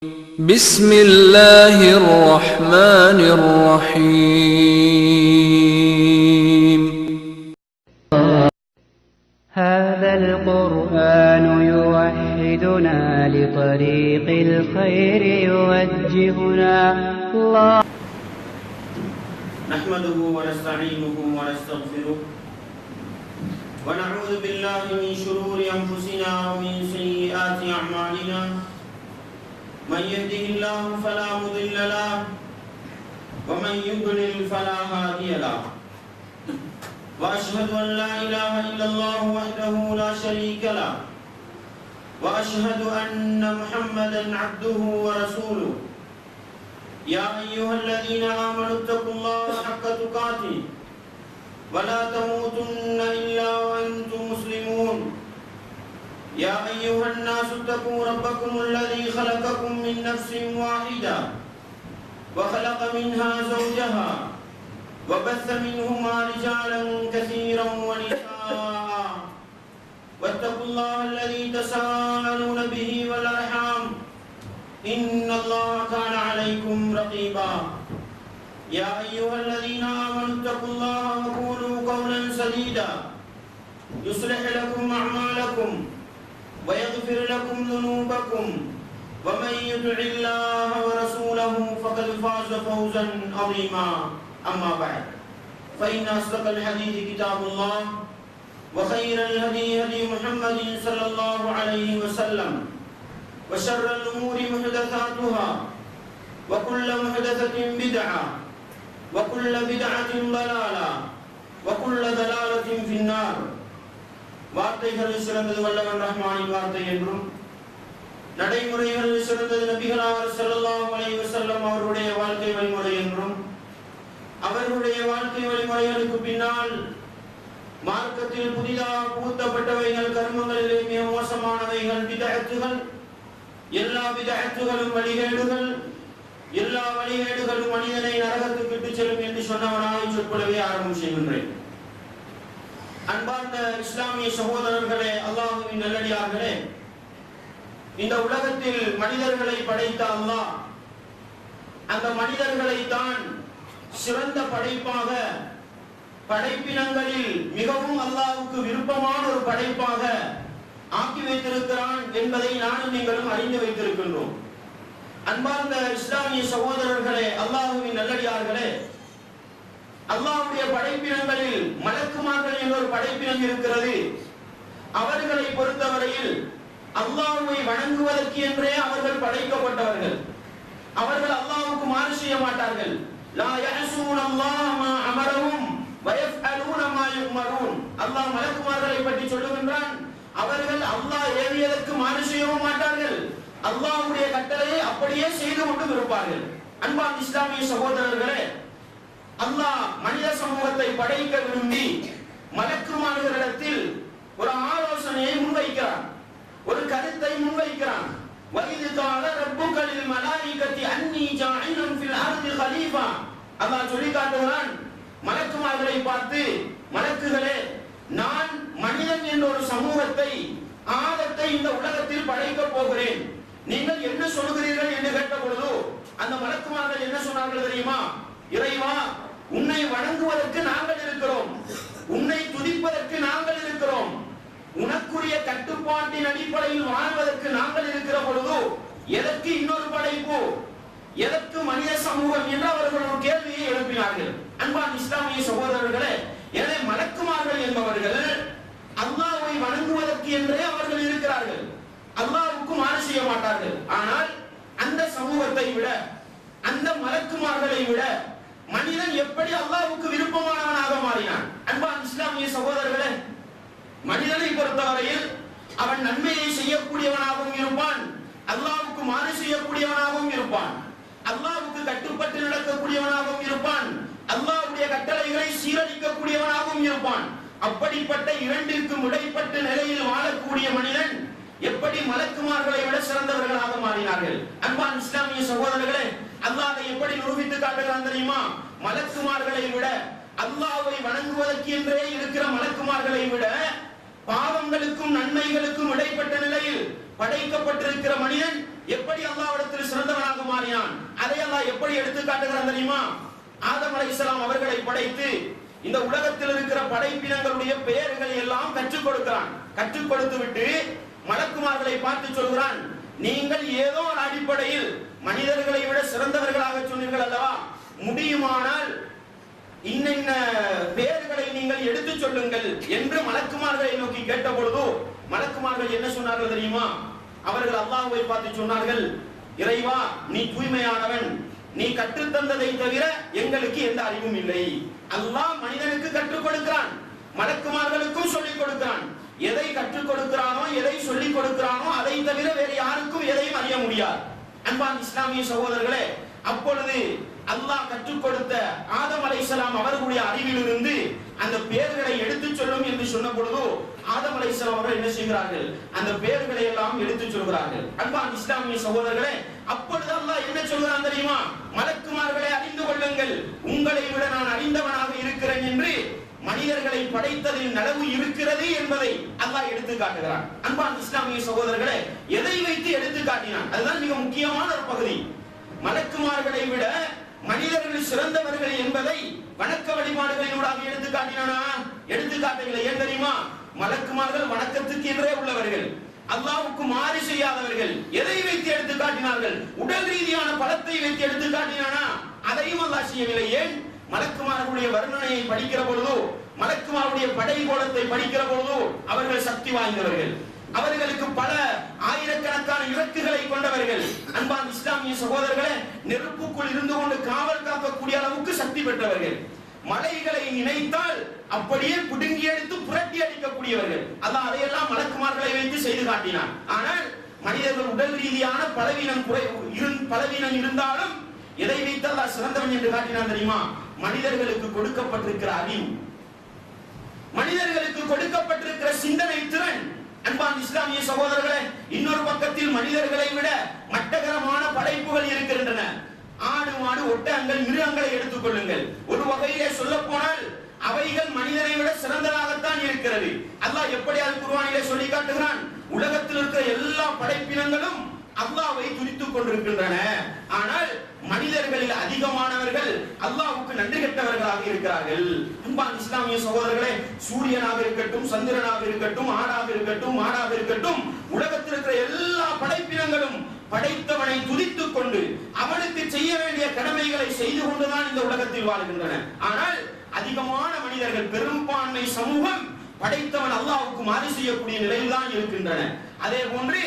بسم الله الرحمن الرحيم هذا القرآن يوحدنا لطريق الخير يوجهنا الله نحمده ونستعينه ونستغفره ونعوذ بالله من شرور أنفسنا ومن سيئات أعمالنا من يهده الله فلا مضل له ومن يضلل فلا هادي له وأشهد أن لا إله إلا الله وحده لا شريك له وأشهد أن محمدا عبده ورسوله يا أيها الذين آمنوا اتقوا الله حق تقاته ولا تموتن إلا وأنتم مسلمون يا أيها الناس اتقوا ربكم الذي خلقكم من نفس واحدة وخلق منها زوجها وبث منهما رجالا كثيرا ونساء واتقوا الله الذي تساءلون به والأرحام إن الله كان عليكم رقيبا يا أيها الذين آمنوا اتقوا الله وقولوا قولا سديدا يصلح لكم أعمالكم ويغفر لكم ذنوبكم ومن يطع الله ورسوله فقد فاز فوزا عظيما أما بعد فإن أصدق الحديث كتاب الله وخير الهدي هدي محمد صلى الله عليه وسلم وشر الأمور محدثاتها وكل محدثة بدعة وكل بدعة ضلالة وكل ضلالة في النار வார்த்தைகளில் சிறந்தது வல்லவன் ரஹ்மானின் வார்த்தை என்றும் நடைமுறைகளில் சிறந்தது நபிகளார் ஸல்லல்லாஹு அலைஹி வஸல்லம் அவருடைய வாழ்க்கை வழிமுறை என்றும் அவர்களுடைய வாழ்க்கை வழிமுறைகளுக்கு பின்னால் மார்க்கத்தில் புதிதாக புகுத்தப்பட்டவைகள் கர்மங்களிலே மிக மோசமானவைகள் பிதஅத்துகள் எல்லா பிதஅத்துகளும் வழிகேடுகள் எல்லா வழிகேடுகளும் மனிதனை நரகத்துக்கு இட்டுச் செல்லும் என்று சொன்னவனாய் சொற்பொழிவை ஆரம்பம் செய்கின்றேன். அன்பார்ந்த இஸ்லாமிய சகோதரர்களே, அல்லாஹ்வின் நல்லடியார்களே, இந்த உலகத்தில் மனிதர்களை படைத்த அல்லாஹ் அந்த மனிதர்களை தான் சிறந்த படைப்பாக படைப்பினங்களில் மிகவும் அல்லாஹ்வுக்கு விருப்பமான ஒரு படைப்பாக ஆக்கி வைத்திருக்கிறான் என்பதை நானும் நீங்களும் அறிந்து வைத்திருக்கின்றோம். அன்பார்ந்த இஸ்லாமிய சகோதரர்களே, அல்லாஹ்வின் நல்லடியார்களே, அல்லாஹ்வுடைய படைப்பினங்களில் மலக்குமார்கள் என்ற ஒரு படைப்பினம் இருக்கிறது. அவர்களை பொறுத்தவரையில் அல்லாஹ்வை வணங்குவதற்கு என்றே அவர்கள் படைக்கப்பட்டவர்கள். அவர்கள் அல்லாஹ்வுக்கு மாறு செய்ய மாட்டார்கள். லா யஅஸூன அல்லாஹ் மா அமரஹும் வ யஃஅலூன மா யுமரூன். அல்லாஹ் மலக்குமார்களை பற்றி சொல்லுகின்றான், அவர்கள் அல்லாஹ் ஏவியதற்கு மாறு செய்யவும் மாட்டார்கள், அல்லாஹ்வுடைய கட்டளையை அப்படியே செய்து கொண்டு இருப்பார்கள். அன்பார்ந்த இஸ்லாமிய சகோதரர்களே, அல்லாஹ் மனித சமூகத்தை படைக்க விரும்பி மலக்குமார்களிடத்தில் ஒரு ஆலோசனையை முன்வைக்கிறான், ஒரு கருத்தை முன்வைக்கிறான். வஇது கால ரப்புக லில் மலாயிகத்தி அன்னி ஜாஇலுன் ஃபில் அர்தி கலீஃபா. அல்லாஹ் சொல்லி காட்டுகிறான் மலக்குமார்களை பார்த்து, மலக்குகளே, நான் மனிதன் என்ற ஒரு சமூகத்தை ஆதத்தை இந்த உலகத்தில் படைக்க போகிறேன், நீங்கள் என்ன சொல்கிறீர்கள் என்று கேட்ட பொழுது அந்த மலக்குமார்கள் என்ன சொன்னார்கள் தெரியுமா? இறைவா, உன்னை வணங்குவதற்கு நாங்கள் இருக்கிறோம், உன்னை துதிப்பதற்கு நாங்கள் இருக்கிறோம், உனக்குரிய கட்டுப்பாட்டின் அடிப்படையில் வாழ்வதற்கு நாங்கள் இருக்கிற பொழுது எதற்கு இன்னொரு படைப்பு, எதற்கு மனித சமூகம் என்று அவர்கள் ஒரு கேள்வியை எழுப்பினார்கள். அன்பான இஸ்லாமிய சகோதரர்களே, எனவே மலக்குமார்கள் என்பவர்கள் அல்லாஹ்வை வணங்குவதற்கு என்றே அவர்கள் இருக்கிறார்கள், அல்லாஹ்வுக்கு மாறு செய்ய மாட்டார்கள். ஆனால் அந்த சமூகத்தை விட, அந்த மலக்குமார்களை விட மனிதன் எப்படி அல்லாஹ்வுக்கு விருப்பமானவனாக மாறினான்? அன்பான இஸ்லாமிய சகோதரர்களே, மனிதனை பொறுத்தவரையில் அவன் நன்மையை செய்யக்கூடியவனாகவும் இருப்பான், அல்லாஹ்வுக்கு மாறு செய்யக்கூடியவனாகவும் இருப்பான், அல்லாஹ்வுக்கு கட்டுப்பட்டு நடக்கக்கூடியவனாகவும் இருப்பான், அல்லாஹ்வுடைய கட்டளைகளை சீரழிக்கக்கூடியவனாகவும் இருப்பான். அப்படிப்பட்ட இரண்டிற்கும் இடைப்பட்ட நிலையில் வாழக்கூடிய மனிதன் எப்படி மலக்குமார்களை விட சிறந்தவர்களாக மாறினார்கள்? அன்பான இஸ்லாமிய சகோதரர்களே, அல்லாஹ் எப்படி நிரூபித்து காட்டுகிறான் தெரியுமா? மலக்குமார்களை விட, அல்லாஹ்வை வணங்குவதற்கு என்றே இருக்கிற மலக்குமார்களை விட பாவங்களுக்கும் நன்மைகளுக்கும் இடைப்பட்ட நிலையில் படைக்கப்பட்டிருக்கிற மனிதன் எப்படி அல்லாஹ்விடத்தில் சிறந்தவனாக மாறினான், அதை அல்லாஹ் எப்படி எடுத்து காட்டுகிறான் தெரியுமா? ஆதம் அலைஹிஸ்ஸலாம் அவர்களை படைத்து இந்த உலகத்தில் இருக்கிற படைப்பினங்களுடைய பெயர்களை எல்லாம் கற்றுக் கொடுக்கிறான். கற்றுக் கொடுத்து விட்டு மலக்குமார்களை பார்த்து சொல்கிறான், நீங்கள் ஏதோ ஒரு அடிப்படையில் மனிதர்களை விட சிறந்தவர்களாக சொன்னீர்கள் அல்லவா, முடியுமானால் இன்னென்ன பெயர்களை நீங்கள் எடுத்து சொல்லுங்கள் என்று மலக்குமார்களை நோக்கி கேட்ட பொழுது மலக்குமார்கள் என்ன சொன்னார்கள் தெரியுமா? அவர்கள் அல்லாஹ்வை பார்த்து சொன்னார்கள், இறைவா நீ தூய்மையானவன், நீ கற்றுத்தந்ததை தவிர எங்களுக்கு எந்த அறிவும் இல்லை. அல்லாஹ் மனிதனுக்கு கற்றுக் கொடுக்கிறான், மலக்குமார்களுக்கும் சொல்லிக் கொடுக்கிறான். எதை கற்றுக் கொடுக்கிறானோ, எதை சொல்லிக் கொடுக்கிறானோ அதை தவிர வேறு யாருக்கும் எதையும் அறிய முடியாது. அன்பான் இஸ்லாமிய சகோதரர்களே, அப்பொழுது அல்லாஹ் கற்றுக் கொடுத்த ஆதம் அலைஹிஸ்ஸலாம் அவர்களுடைய அறிவிலிருந்து அந்த பெயர்களை எடுத்துச் சொல்லும் என்று சொன்ன பொழுது ஆதம் அலைஹிஸ்ஸலாம் அவர்கள் என்ன செய்கிறார்கள்? அந்த பெயர்களை எல்லாம் எடுத்துச் சொல்கிறார்கள். அன்பான் இஸ்லாமிய சகோதரர்களே, அப்பொழுது அல்லாஹ் என்ன சொல்கிறான் தெரியுமா? மலக்குமார்களை அறிந்து கொள்ளுங்கள், உங்களை விட நான் அறிந்தவனாக இருக்கிறேன் என்று மனிதர்களை படைத்ததில் நலவு இருக்கிறது என்பதை அல்லாஹ் எடுத்து காட்டுகிறான். அன்பான் இஸ்லாமிய சகோதரர்களே, எதை வைத்து எடுத்து காட்டினான்? அதுதான் மிக முக்கியமான ஒரு பகுதி. மலக்குமார்களை விட மனிதர்கள் சிறந்தவர்கள் என்பதை வணக்க வழிபாடுகளினூடாக எடுத்து காட்டினானா? எடுத்து காட்டவில்லை. ஏன் தெரியுமா? மலக்குமார்கள் வணக்கத்துக்கு எதிரே உள்ளவர்கள், அல்லாஹ்வுக்கு மாறு செய்யாதவர்கள். எதை வைத்து எடுத்து காட்டினார்கள்? உடல் ரீதியான பலத்தை வைத்து எடுத்து காட்டினானா? அதையும் அல்லாஹ் செய்யவில்லை. ஏன்? மலக்குமார்களுடைய வர்ணனையை படிக்கிற பொழுது, மலக்குமாருடைய படை கோலத்தை படிக்கிற பொழுது அவர்கள் சக்தி வாய்ந்தவர்கள், அவர்களுக்கு பல ஆயிரக்கணக்கான இறக்குகளை கொண்டவர்கள். அன்பான் இஸ்லாமிய சகோதரர்களே, நெருப்புக்குள் இருந்து கொண்டு காவல் காக்கக்கூடிய அளவுக்கு சக்தி பெற்றவர்கள், மலைகளை நினைத்தால் அப்படியே புடுங்கி எடுத்து புரட்டி அடிக்கக்கூடியவர்கள். அல்லாஹ் அதையெல்லாம் மலக்குமார்களை வைத்து செய்து காட்டினான். ஆனால் மனிதர்கள் உடல் ரீதியான பலவீனம் இருந்தாலும் எதை வைத்து அல்லாஹ் சிறந்தவன் என்று காட்டினான் தெரியுமா? மனிதர்களுக்கு கொடுக்கப்பட்டிருக்கிற அறிவு, மனிதர்களுக்கு கொடுக்கப்பட்டிருக்கிற சிந்தனை திறன். அன்பான் இஸ்லாமிய சகோதரர்களே, இன்னொரு பக்கத்தில் மனிதர்களை விட மட்டகரமான படைப்புகள் இருக்கின்றன. ஆடு மாடு ஒட்டகங்கள் மிருகங்களை எடுத்துக் கொள்ளுங்கள். ஒரு வகையிலே சொல்ல போனால் அவைகள் மனிதனை விட சிறந்ததாகத்தான் இருக்கிறது. அல்லாஹ் எப்படி அல் குர்ஆனிலே சொல்லி காட்டுகிறான்? உலகத்தில் இருக்கிற எல்லா படைப்பினங்களும் அல்லாஹ்வை துதித்துக் கொண்டிருக்கின்றன. ஆனால் மனிதர்களில் அதிகமானவர்கள் அல்லாஹ்வுக்கு நன்றி கெட்டவர்களாக இருக்கிறார்கள். அன்பான் இஸ்லாமிய சகோதரர்களே, சூரியனாக இருக்கட்டும், சந்திரனாக இருக்கட்டும், ஆடாக இருக்கட்டும், மாடாக இருக்கட்டும், உலகத்தில் இருக்கிற எல்லா படைப்பினங்களும் படைத்தவனை துதித்துக் கொண்டு அவனுக்கு செய்ய வேண்டிய கடமைகளை செய்து கொண்டுதான் இந்த உலகத்தில் வாழ்கின்றன. ஆனால் அதிகமான மனிதர்கள், பெரும்பான்மை சமூகம் படைத்தவன் அல்லாஹ்வுக்கு மாறு செய்யக்கூடிய நிலையில்தான் இருக்கின்றன. அதே போன்று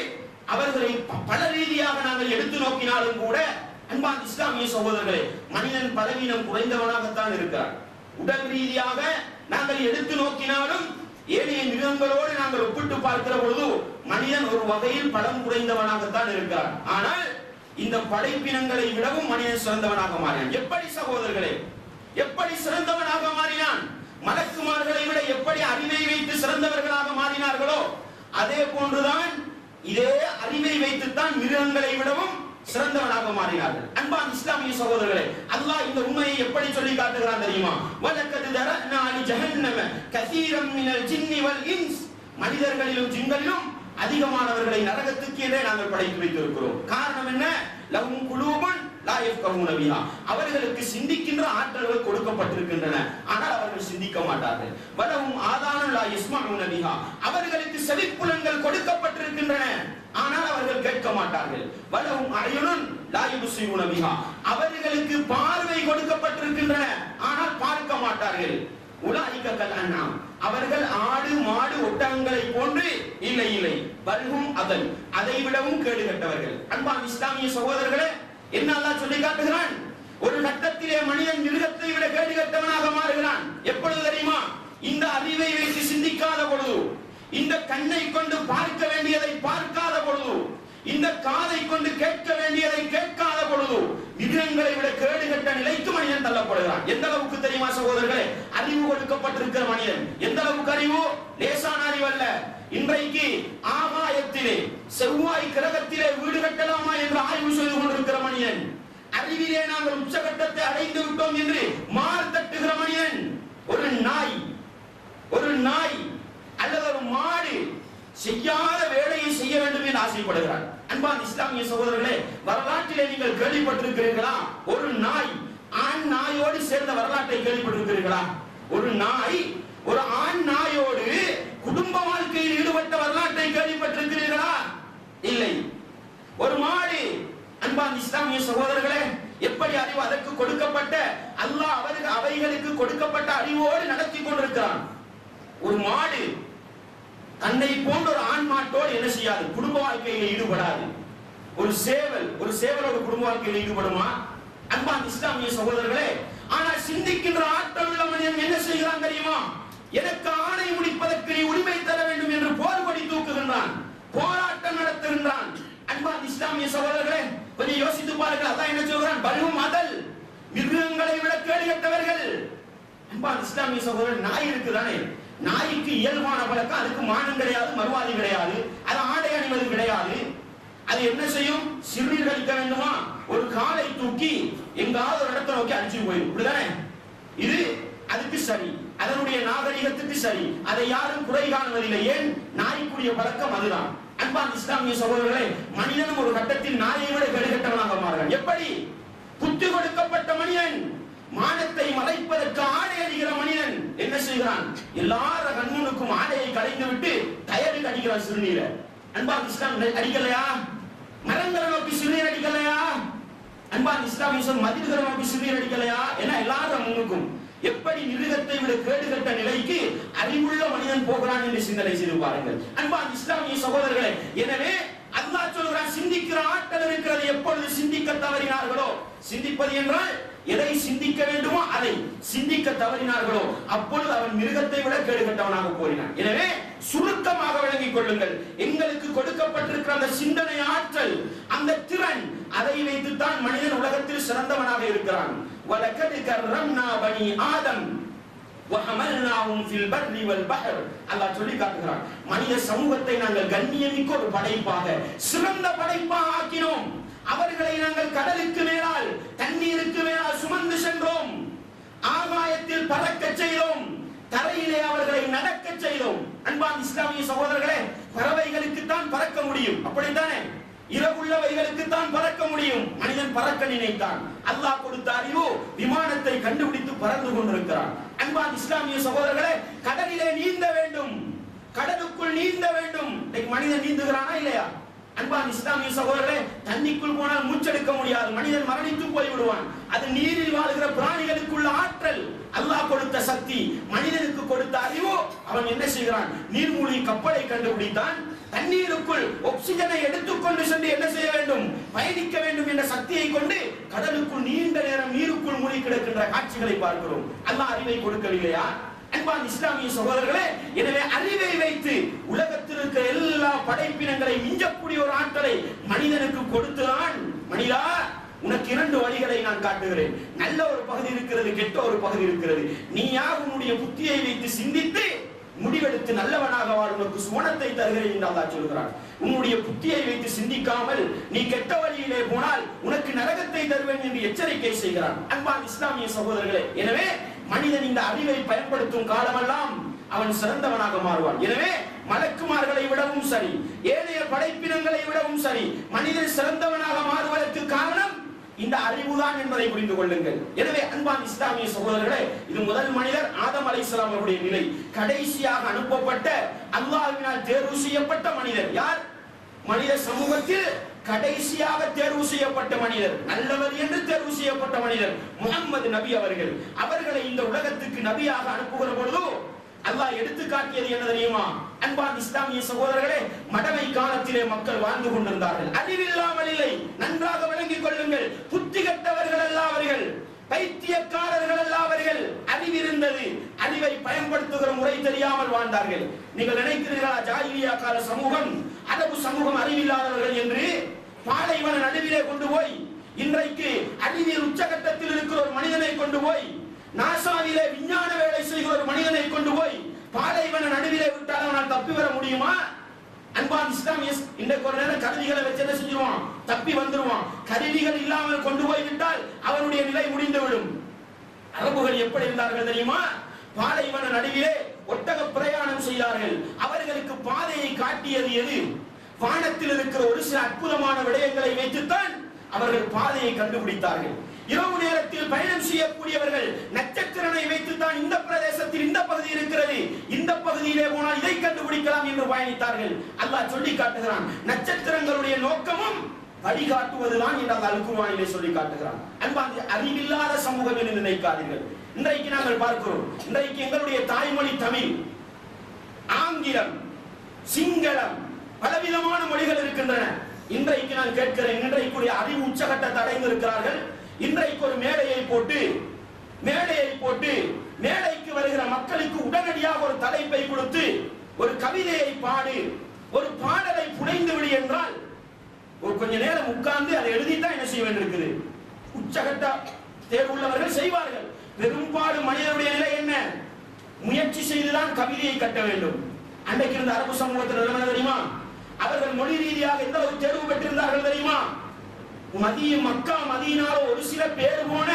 அவர்களை பல ரீதியாக நாங்கள் எடுத்து நோக்கினாலும் கூட அன்பான் இஸ்லாமிய சகோதரர்களே, மனிதன் பலவீனம் குறைந்தவனாகத்தான் இருக்கிறார். உடல் ரீதியாக நாங்கள் எடுத்து நோக்கினாலும் ஏனைய மிருகங்களோடு நாங்கள் ஒப்பிட்டு பார்க்கிற பொழுது மனிதன் ஒரு வகையில் பலம் குறைந்தவனாகத்தான் இருக்கிறார். ஆனால் இந்த படைப்பினங்களை விடவும் மனிதன் சிறந்தவனாக மாறினான். எப்படி சகோதரர்களே, எப்படி சிறந்தவனாக மாறினான்? மலக்குமார்களை விட எப்படி அறிவை வைத்து சிறந்தவர்களாக மாறினார்களோ அதே போன்றுதான் இதே அறிவை வைத்துத்தான் மிருகங்களை விடவும் சிறந்தவனாக மாறினார்கள். அன்பான் இஸ்லாமிய சகோதரர்களே, அல்லாஹ் இந்த உண்மையை எப்படி சொல்லி காட்டுகிறான் தெரியுமா? வலக்கத் தரனா லி ஜஹன்னம கஸீரம் மினல் ஜின்னி வல் இன்ஸ், மனிதர்களிலும் ஜின்களிலும் அதிகமானவர்களை நரகத்துக்கு என்றே நாங்கள் படைத்து வைத்திருக்கிறோம். காரணம் என்ன? லஹும் குலூபுன் லா யஃப்கஹூன பிஹா, அவர்களுக்கு சிந்திக்கின்ற ஆற்றல்கள் கொடுக்கப்பட்டிருக்கின்றன, ஆனால் அவர்கள் சிந்திக்க மாட்டார்கள். வலஹும் ஆதானுன் லா யஸ்மஊன பிஹா, அவர்களுக்கு செவிப்புலன்கள் கொடுக்கப்பட்டிருக்கின்றன, ஆனால் அவர்கள் கேட்க மாட்டார்கள். வலஹும் அயுனுன் லா யுப்சிரூன பிஹா, அவர்களுக்கு பார்வை கொடுக்கப்பட்டிருக்கின்றன, ஆனால் பார்க்க மாட்டார்கள். உலாயிக கல் அன்ஆம், அவர்கள் ஆடு மாடு ஒட்டகங்களை போன்று இல்லை இல்லை, பல்ஹும் அதல், அதை விடவும் கேடு கெட்டவர்கள். அன்பான் இஸ்லாமிய சகோதரர்களே, என்ன அல்லாஹ் சொல்லி காட்டுகிறான்? ஒரு கட்டத்திலே மனிதன் மிருகத்தை விட கேடு கெட்டவனாக மாறுகிறான். எப்பொழுது தெரியுமா? இந்த அறிவை வைத்து சிந்திக்காத பொழுது, இந்த கண்ணை கொண்டு பார்க்க வேண்டியதை பார்க்காத பொழுது, இந்த காதை கொண்டு கேட்க வேண்டியதை கேட்காத பொழுது மிருகங்களை விட கேடு கெட்ட நிலைக்கு மனிதன் தள்ளப்படுகிறான். எந்த அளவுக்கு தெரியுமா சகோதரர்களே? அறிவு கொடுக்கப்பட்டிருக்கிற மனிதன் எந்த அளவுக்கு அறிவு? லேசான அறிவு அல்ல. இன்றைக்கு ஆகாயத்திலே செவ்வாய் கிரகத்திலே வீடு கட்டலாமா என்று ஆய்வு செய்து கொண்டிருக்கிற மனிதன், அறிவிலே நாங்கள் உச்சகட்டத்தை அடைந்து விட்டோம் என்று மார் தட்டுகிற மனிதன், ஒரு நாய் அல்லது ஒரு மாடு செய்யாத வேலையை செய்ய வேண்டும் என்று ஆசைப்படுகிறார். அன்பான இஸ்லாமிய சகோதரர்களே, வரலாற்றிலே நீங்கள் கேள்விப்பட்டிருக்கிறீர்களா? ஒரு நாய் ஆண் நாயோடு சேர்ந்த வரலாற்றை கேள்விப்பட்டிருக்கிறீர்களா? ஒரு நாய் ஒரு ஆண் நாயோடு குடும்ப வாழ்க்கையில் ஈடுபட்ட வரலாற்றை கேள்விப்பட்டிருக்கிறீர்களா? இல்லை. ஒரு மாடு, அன்பான இஸ்லாமிய சகோதரர்களே, எப்படி அறிவு அதற்கு கொடுக்கப்பட்ட அல்லாஹ் அவைகளுக்கு கொடுக்கப்பட்ட அறிவோடு நடத்தி கொண்டிருக்கிறான். ஒரு மாடு தன்னை போன்ற ஒரு ஆண் மாட்டோடு என்ன செய்யாது? குடும்ப வாழ்க்கையில் ஈடுபடாது. ஒரு சேவலோடு குடும்ப வாழ்க்கையில் ஈடுபடுமா? அன்பான இஸ்லாமிய சகோதரர்களே, ஆனால் சிந்திக்கின்ற ஆற்றல் உள்ள மனிதன் என்ன செய்கிறான் தெரியுமா? எனக்கு ஆணை முடிப்பதற்கு நீ உரிமை தர வேண்டும் என்று போர்வடி தூக்குகின்றான், போராட்டம் நடத்துகின்றான். அன்பான இஸ்லாமிய சகோதரர்களே, கொஞ்சம் யோசித்து பாருங்கள். அதான் என்ன சொல்கிறான்? பல்வும் அதல், மிருகங்களை விட கேடு கெட்டவர்கள். அன்பான இஸ்லாமிய சகோதரர், நாய் இருக்குதானே, நாய்க்கு இயல்பான பழக்கம், அதுக்கு மானம் கிடையாது, மறுவாதி கிடையாது, அது ஆடை அணிவது கிடையாது. அது என்ன செய்யும்? சிறுநீர் கழிக்க வேண்டுமா, ஒரு காலை தூக்கி எங்காவது ஒரு இடத்தை நோக்கி அடிச்சு போயிடும். இப்படிதானே? இது அதுக்கு சரி, அதனுடைய நாகரிகத்துக்கு சரி, அதை யாரும் குறை காணுவதில்லை. ஏன்? நாய்க்குரிய பழக்கம் அதுதான். அன்பான இஸ்லாமிய சகோதரர்களே, மனிதனும் ஒரு கட்டத்தில் நாயை விட கெடுகட்டவனாக மாறுகிறான். எப்படி? புத்தி கொடுக்கப்பட்ட மனிதன், மானத்தை மறைப்பதற்கு ஆடை அடிக்கிற மனிதன் என்ன செய்கிறான்? எல்லார கண்ணுக்கும் ஆடையை கலைந்து விட்டு டயருக்கு அடிக்கிறான் சிறுநீரை. அன்பான இஸ்லாம் அடிக்கலையா? மரங்களை நோக்கி சிறுநீர் அடிக்கலையா? அன்பான இஸ்லாமிய மதில்களை நோக்கி சிறுநீர் அடிக்கலையா? ஏன்னா எல்லாரும் முன்னுக்கும் எப்படி மிருகத்தை விட கேடுகட்ட நிலைக்கு அறிவுள்ள மனிதன் போகிறான் என்று சிந்தனை செய்து பாருங்கள். அன்பான இஸ்லாமிய சகோதரர்களே, எனவே அல்லாஹ் சொல்கிறான், சிந்திக்கிற ஆற்றல் இருக்கிறது. எப்பொழுது சிந்திக்க தவறினார்களோ, சிந்திப்பது என்றால் எதை சிந்திக்க வேண்டுமோ அதை சிந்திக்க தவறினார்களோ அப்பொழுது அவன் மிருகத்தை விட கேடுகட்டவனாக போயினான். எனவே சுருக்கமாக விளங்கிக் கொள்ளுங்கள், எங்களுக்கு கொடுக்கப்பட்டிருக்கிற அந்த சிந்தனை ஆற்றல், அந்த திறன், அதை வைத்துத்தான் மனிதன் உலகத்தில் சிறந்தவனாக இருக்கிறான். வலகத் கர்ரம்னா பனி ஆதம் வஹமல்னாஹும் ஃபில் பர்ரி வல் பஹர். அல்லாஹ் சொல்லி காட்டுகிறான், மனித சமூகத்தை நாங்கள் கண்ணியமிக்க ஒரு படைப்பாக, சிறந்த படைப்பாக ஆக்கினோம். அவர்களை நாங்கள் கடலுக்கு மேலால், தண்ணீருக்கு மேலால் சுமந்து சென்றோம். ஆகாயத்தில் பறக்க செய்தோம், தரையிலே அவர்களை நடக்க செய்தோம். அன்பான இஸ்லாமிய சகோதரர்களே, பறவைகளுக்கு தான் பறக்க முடியும், அப்படித்தானே? இரவுள்ளவைகளுக்கு தான் பறக்க முடியும். மனிதன் பறக்க நினைத்தான். அல்லாஹ் கொடுத்த அறிவு விமானத்தை கண்டுபிடித்து பறந்து கொண்டிருக்கிறான். அன்பான இஸ்லாமிய சகோதரர்களே, கடலிலே நீந்த வேண்டும், கடலுக்குள் நீந்த வேண்டும். மனிதன் நீந்துகிறானா இல்லையா? அன்பான இஸ்லாமிய சகோதரர்களே, தண்ணிக்குள் போனால் மூச்செடுக்க முடியாது, மனிதன் மரணித்து போய் விடுவான். அது நீரில் வாழ்கிற பிராணிகளுக்குள்ள ஆற்றல், அல்லாஹ் கொடுத்த சக்தி, மனிதனுக்கு கொடுத்த அறிவு. அவன் என்ன செய்கிறான்? நீர்மூழ்கி கப்பலை கண்டுபிடித்தான். தண்ணீருக்குள் ஆக்சிஜனை எடுத்துக்கொண்டு சென்று என்ன செய்ய வேண்டும்? பயணிக்க வேண்டும் என்ற சக்தியை கொண்டு கடலுக்குள் நீண்ட நேரம் நீருக்குள் மூழ்கி கிடக்கின்ற காட்சிகளை பார்க்கிறோம். அல்லாஹ் அறிவை கொடுக்கவில்லையா? அன்பான இஸ்லாமிய சகோதரர்களே, எனவே அறிவை வைத்து உலகத்தில் இருக்கிற எல்லா படைப்பினங்களை மிஞ்சக்கூடிய ஒரு ஆற்றலை மனிதனுக்கு கொடுத்தான். மனிதா, உனக்கு இரண்டு வழிகளை நான் காட்டுகிறேன். நல்ல ஒரு பகுதி இருக்கிறது, கெட்ட ஒரு பகுதி இருக்கிறது. நீ யார் உன்னுடைய புத்தியை வைத்து சிந்தித்து முடிவெடுத்து நல்லவனாக வாழ், உனக்கு சுவனத்தை தருகிறேன் என்று அல்லாஹ் சொல்கிறான். உன்னுடைய புத்தியை வைத்து சிந்திக்காமல் நீ கெட்ட வழியிலே போனால் உனக்கு நரகத்தை தருவேன் என்று எச்சரிக்கை செய்கிறான். அன்பான இஸ்லாமிய சகோதரர்களே, எனவே மனிதன் இந்த அறிவை பயன்படுத்தும் காலமெல்லாம் அவன் சிறந்தவனாக மாறுவான். எனவே மலக்குமார்களை விடவும் சரி, ஏனைய படைப்பினங்களை விடவும் சரி, மனிதன் சிறந்தவனாக மாறுவதற்கு காரணம் இந்த அறிவுதான் என்பதை புரிந்து கொள்ளுங்கள். எனவே அன்பான இஸ்லாமிய சகோதரர்களே, இது முதல் மனிதர் ஆதம் அலைஹிஸ்ஸலாம் அவருடைய நிலை. கடைசியாக அனுப்பப்பட்ட அல்லாஹ்வினால் தேர்வு செய்யப்பட்ட மனிதர் யார்? மனித சமூகத்தில் கடைசியாக தேர்வு செய்யப்பட்ட மனிதர், நல்லவர் என்று தேர்வு செய்யப்பட்ட மனிதர் முஹம்மது நபி அவர்கள். அவர்களை இந்த உலகத்துக்கு நபியாக அனுப்புகிற பொழுது அல்லாஹ் எடுத்து காட்டியது என்ன தெரியுமா? அன்பான இஸ்லாமிய சகோதரர்களே, மடமை காலத்திலே மக்கள் வாழ்ந்து கொண்டிருந்தார்கள், அறிவில்லாமல் இல்லை. நன்றாக விளங்கிக் கொள்ளுங்கள், புத்தி கெட்டவர்கள் அல்ல அவர்கள், பைத்தியக்காரர்கள் அல்ல அவர்கள். அறிவிருந்தது, அறிவை பயன்படுத்துகிற முறை தெரியாமல் வாழ்ந்தார்கள். நீங்கள் நினைக்கிறீர்களா ஜாஹிலியா கால சமூகம், அரபு சமூகம் அறிவில்லாதவர்கள் என்று? பாலைவன நடுவிலே கொண்டு போய் இன்றைக்கு அறிவியல் உச்சகட்டத்தில் இருக்கிற ஒரு மனிதனை கொண்டு போய், நாசாவிலே விஞ்ஞான வேலை செய்கிற ஒரு மனிதனை கொண்டு போய் பாலைவன நடுவிலே விட்டால் அவனால் தப்பி வர முடியுமா? அன்பான இஸ்லாமிய, இன்றைக்கு ஒரு நேரம் கருவிகளை வச்சு என்ன செஞ்சிருவான்? தப்பி வந்துருவான். கருவிகள் இல்லாமல் கொண்டு போய் விட்டால் அவனுடைய நிலை முடிந்துவிடும். அரபுகள் எப்படி இருந்தார்கள் தெரியுமா? பாலைவன நடுவிலே ஒட்டக பிரயாணம் செய்தார்கள். அவர்களுக்கு பாதையை காட்டியது எது? வானத்தில் இருக்கிற ஒரு சில அற்புதமான விடயங்களை வைத்துத்தான் அவர்கள் பாதையை கண்டுபிடித்தார்கள். இரவு நேரத்தில் பயணம் செய்யக்கூடியவர்கள் நட்சத்திரனை வைத்துத்தான் இந்த பிரதேசத்தில் இந்த பகுதி இருக்கிறது, இந்த பகுதியிலே போனால் இதை கண்டுபிடிக்கலாம் என்று பயணித்தார்கள். அல்லாஹ் சொல்லி காட்டுகிறான், நட்சத்திரங்களுடைய நோக்கமும் வழிகாட்டுவதுதான் என்று அந்த அல் குர்ஆனிலே சொல்லி காட்டுகிறான். அன்பார்ந்த அறிவில்லாத சமூகம் என்று நினைக்காதீர்கள். இன்றைக்கு நாங்கள் பார்க்கிறோம், இன்றைக்கு எங்களுடைய தாய்மொழி தமிழ், ஆங்கிலம், சிங்களம், பலவிதமான மொழிகள் இருக்கின்றன. இன்றைக்கு நான் கேட்கிறேன், இன்றைக்குரிய அறிவு உச்சகட்டத்தை அடைந்து இருக்கிறார்கள். இன்றைக்கு ஒரு மேடையை போட்டு மேடைக்கு வருகிற மக்களுக்கு உடனடியாக ஒரு தலைப்பை கொடுத்து ஒரு கவிதையை பாடு, ஒரு பாடலை புனைந்து விடு என்றால் ஒரு கொஞ்ச நேரம் உட்கார்ந்து அதை எழுதித்தான் என்ன செய்ய வேண்டியிருக்குது. உச்சகட்ட தேர்வுள்ளவர்கள் செய்வார்கள். பெரும்பாலும் மனிதனுடைய நிலை என்ன? முயற்சி செய்துதான் கவிதையை கட்ட வேண்டும். அன்றைக்கு இருந்த அரபு சமூகத்தில் நிலைமை தெரியுமா? அவர்கள் மொழி ரீதியாக எந்த அளவு தேர்வு பெற்றிருந்தார்கள் தெரியுமா? மக்கா மதீனால ஒரு சில பேர் போன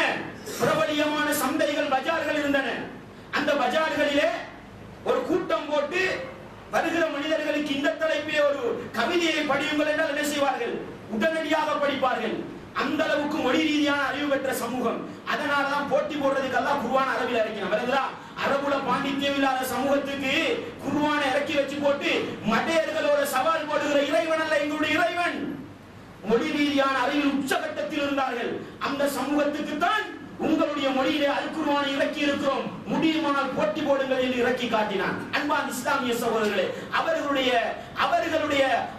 பிரபலியமான சந்தைகள், பஜார்கள் இருந்தன. அந்த பஜார்களிலே ஒரு கூட்டம் போட்டு வருகிற மனிதர்களுக்கு இந்த தலைப்பிலே ஒரு கவிதையை படியுங்கள் என்றால் என்ன செய்வார்கள்? உடனடியாக படிப்பார்கள். அந்த அளவுக்கு மொழி ரீதியான அறிவு பெற்ற சமூகம். அதனாலதான் போட்டி போடுறதுக்கு எல்லாம் குர்ஆன் அரபில இறக்கினான். அரபுல பாண்டித்யம் இல்லாத சமூகத்துக்கு குர்ஆனை இறக்கி வச்சு போட்டு மடையர்களோட சவால் போடுகிற இறைவன் அல்ல எங்களுடைய இறைவன். மொழி ரீதியான அறிவில் உச்சகட்டத்தில் இருந்தார்கள். அந்த சமூகத்துக்கு தான் உங்களுடைய மொழியிலே அல் குர்ஆனை இறக்கி இருக்கிறோம், முடியுமானால் போட்டி போடுங்கள் என்று இறக்கி காட்டினான். அன்பான இஸ்லாமிய சகோதரர்களே,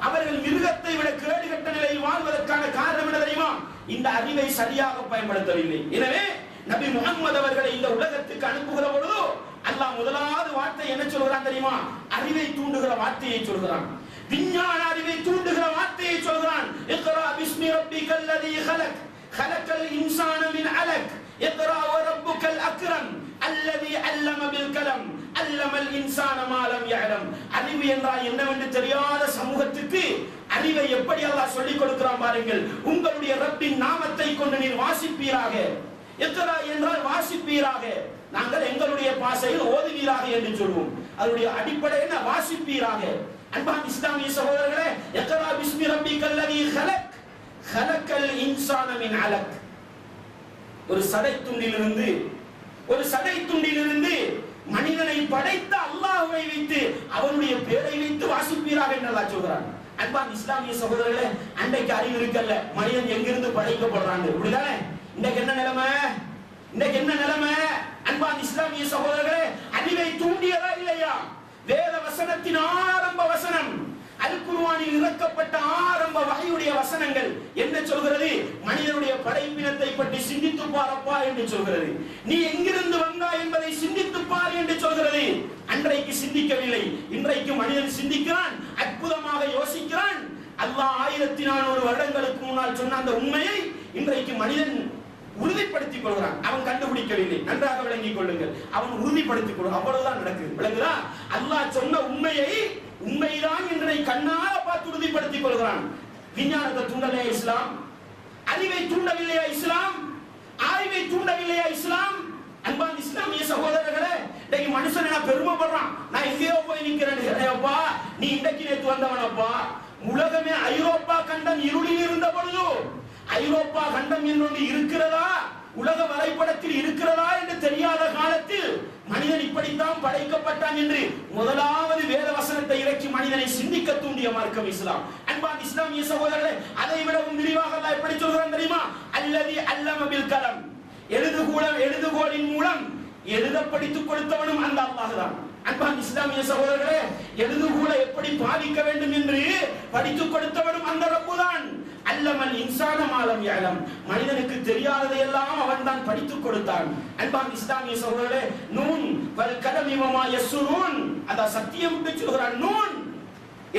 அவர்கள் மிருகத்தை விட கேடுகட்ட நிலையில் வாழ்வதற்கான காரணம் என்ன தெரியுமா? இந்த அறிவை சரியாக பயன்படுத்தவில்லை. எனவே நபி முஹம்மது அவர்களை இந்த உலகத்துக்கு அனுப்புகிற பொழுது அல்லாஹ் முதலாவது வார்த்தை என்ன சொல்கிறான் தெரியுமா? அறிவை தூண்டுகிற வார்த்தையை சொல்கிறான். விஞ்ஞான அறிவை தூண்டுகிற வார்த்தையை சொல்கிறான். இக்ரா பிஸ்மி ரப்பிக்கல் லதீ خلق خلقல் இன்சான மின் அலக் இக்ரா வரப்புக்கல் அக்ரம் அல்லதீ அல்லம பில் கலம் அல்லமல் இன்சான மா லம் யஅலம். அறிவு என்றால் என்னவென்று தெரியாத சமூகத்துக்கு அறிவை எப்படி அல்லாஹ் சொல்லிக் கொடுக்கிறான் பாருங்கள். உங்களுடைய ரப்பின் நாமத்தை கொண்டு நீர் வாசிப்பீராக. இக்ரா என்றால் வாசிப்பீராக. நாங்கள் எங்களுடைய பாஷையில் ஓதுவீராக என்று சொல்வோம். அதனுடைய அடிப்படை என்ன? வாசிப்பீராக. அன்பான இஸ்லாமிய சகோதரர்களே, இக்ரா பிஸ்மி ரப்பிக்கல் லதீ خلق خلقல் இன்சான மின் அலக். ஒரு சடை துண்டிலிருந்து மனிதனை படைத்த அல்லாஹ்வை வைத்து அவனுடைய பெயரை வைத்து வாசிப்பீராக என்று அல்லாஹ் சொல்கிறான். அன்பான இஸ்லாமிய சகோதரர்களே, அன்றைக்கு அறிவு இருக்கல்ல, மனிதன் எங்கிருந்து படைக்கப்படுறான் இப்படிதானே? இன்னைக்கு என்ன நிலைமை? அன்பான இஸ்லாமிய சகோதரர்களே, அறிவை தூண்டியதா இல்லையா? வேத வசனத்தின் ஆரம்ப வசனம், அல் குர்ஆனில் இறக்கப்பட்ட ஆரம்ப வஹீயுடைய வசனங்கள் என்ன சொல்கிறது? மனிதனுடைய படைப்பினத்தை பற்றி சிந்தித்து பாரப்பா என்று சொல்கிறது. நீ எங்கிருந்து வந்தாய் என்பதை சிந்தித்து பார் என்று சொல்கிறது. அன்றைக்கு சிந்திக்கவில்லை, இன்றைக்கு மனிதன் சிந்திக்கிறான், அற்புதமாக யோசிக்கிறான். அல்லாஹ் 1400 வருடங்களுக்கு முன்னால் சொன்ன அந்த உண்மையை இன்றைக்கு மனிதன் உறுதிப்படுத்திக் கொள்கிறான். அவன் கண்டுபிடிக்கவில்லை, நன்றாக விளங்கிக் கொள்ளுங்கள். அவன் உறுதிப்படுத்திக் கொள்கிறான். அவ்வளவுதான் நடக்குது. விளங்குதா? அல்லாஹ் சொன்ன உண்மைதான் என்று கண்ணால பார்த்து உறுதிப்படுத்திக் கொள்கிறான். விஞ்ஞானத்தை தூண்டலையா இஸ்லாம்? அறிவை தூண்டவில்லையா இஸ்லாம்? அறிவை தூண்டவில்லையா இஸ்லாம்? அன்பான இஸ்லாமிய சகோதரர்களே, இன்னைக்கு மனுஷன் என்ன பெருமைப்படுறான், நான் எங்கேயோ போய் நிக்கிறேன். நீ இன்றைக்கு நேற்று வந்தவனப்பா. உலகமே ஐரோப்பா கண்டம் இருளில் இருந்த பொழுது ஐரோப்பா கண்டம் என்று இருக்கிறதா, உலக வரைபடத்தில் இருக்கிறதா என்று தெரியாத காலத்தில் மனிதன் இப்படித்தான் படைக்கப்பட்டான் என்று முதலாவது வேத வசனத்தை இறக்கி மனிதனை சிந்திக்க தூண்டிய மார்க்கம் இஸ்லாம். அன்பான இஸ்லாமிய சகோதரர்களே, அதை விடவும் விரிவாக அல்லாஹ் எப்படி சொல்கிறான் தெரியுமா? அல்லதி அல்லம பில் கலம். எழுதுகோலின் மூலம் எழுத படித்துக் கொடுத்தவனும் அந்த அல்லாஹ் தான். அன்பான இஸ்லாமிய சகோதரர்களே, எழுதுகோலை எப்படி பாவிக்க வேண்டும் என்று படித்துக் கொடுத்தவனும் அந்த ரப்பு தான். அல்லமல் இன்சான மா லம் யஅலம். மனிதனுக்கு தெரியாததை எல்லாம் அவன் தான் படித்துக் கொடுத்தான். அன்பான இஸ்லாமிய சகோதரர்களே, நூன் வல் கலமி வமா யஸ்ரூன், அத சத்தியம் சொல்கிறான். நூன்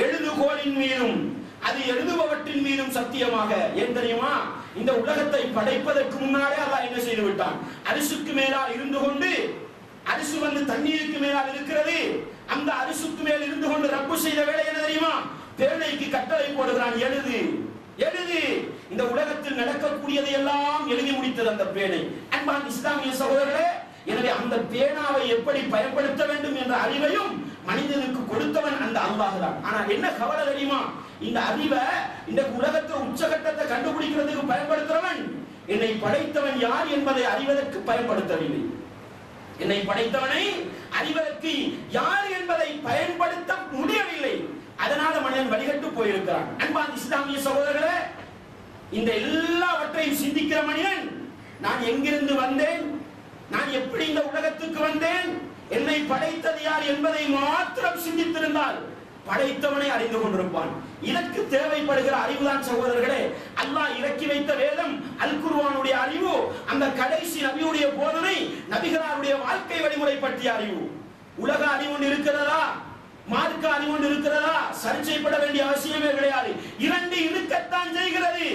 எழுதுகோலின் மீதும் அது எழுதுபவற்றின் மீதும் சத்தியமாக. ஏன் தெரியுமா? இந்த உலகத்தை படைப்பதற்கு முன்னாலே அல்லாஹ் என்ன செய்து விட்டான்? அரிசுக்கு மேலால் இருந்து கொண்டு, அரிசு தண்ணீருக்கு மேலால் இருக்கிறது, அந்த அரிசுக்கு மேல் இருந்து கொண்டு ரப்பு செய்த வேலை என்ன தெரியுமா? பேழைக்கு கட்டளை போடுகிறான், எழுது. இந்த உலகத்தில் நடக்கக்கூடியதை எல்லாம் எழுதி முடித்தது அந்த பேழை. அன்பான இஸ்லாமிய சகோதரர்களே, எனவே அந்த பேனாவை எப்படி பயன்படுத்த வேண்டும் என்ற அறிவையும் மனிதனுக்கு கொடுத்தவன் அந்த அல்லாஹ் தான். ஆனா என்ன கவலை தெரியுமா? இந்த அறிவை இந்த உலகத்துல உச்சகட்டத்தை கண்டுபிடிக்கிறதுக்கு பயன்படுத்துறவன் என்னை படைத்தவன் யார் என்பதை அறிவதற்கு பயன்படுத்தவில்லை. என்னை படைத்தவனை அறிவதற்கு யார் என்பதை பயன்படுத்த முடியவில்லை. அதனால மனிதன் வழிகட்டு போயிருக்கிறான். அன்பான இஸ்லாமிய சகோதரர்களே, இந்த எல்லாவற்றையும் சிந்திக்கிற மனிதன், நான் எங்கிருந்து வந்தேன், நான் எப்படி இந்த உலகத்துக்கு வந்தேன், என்னை படைத்தது யார் என்பதை மாத்திரம் சிந்தித்திருந்தால் படைத்தவனை அறிந்து கொண்டிருப்பான். இதற்கு தேவைப்படுகிற அறிவுதான் சகோதரர்களே அல்லாஹ் இறக்கி வைத்த வேதம், அல் குர்ஆனுடைய அறிவு, அந்த கடைசி நபியுடைய போதனை, நபிகளாருடைய வாழ்க்கை வழிமுறை பற்றிய அறிவு. உலக அறிவு இருக்கிறதா, மார்க்க அறிவு இருக்கிறதா, சர்ச்சைப்பட வேண்டிய அவசியமே கிடையாது. இரண்டு இருக்கத்தான் செய்கிறது,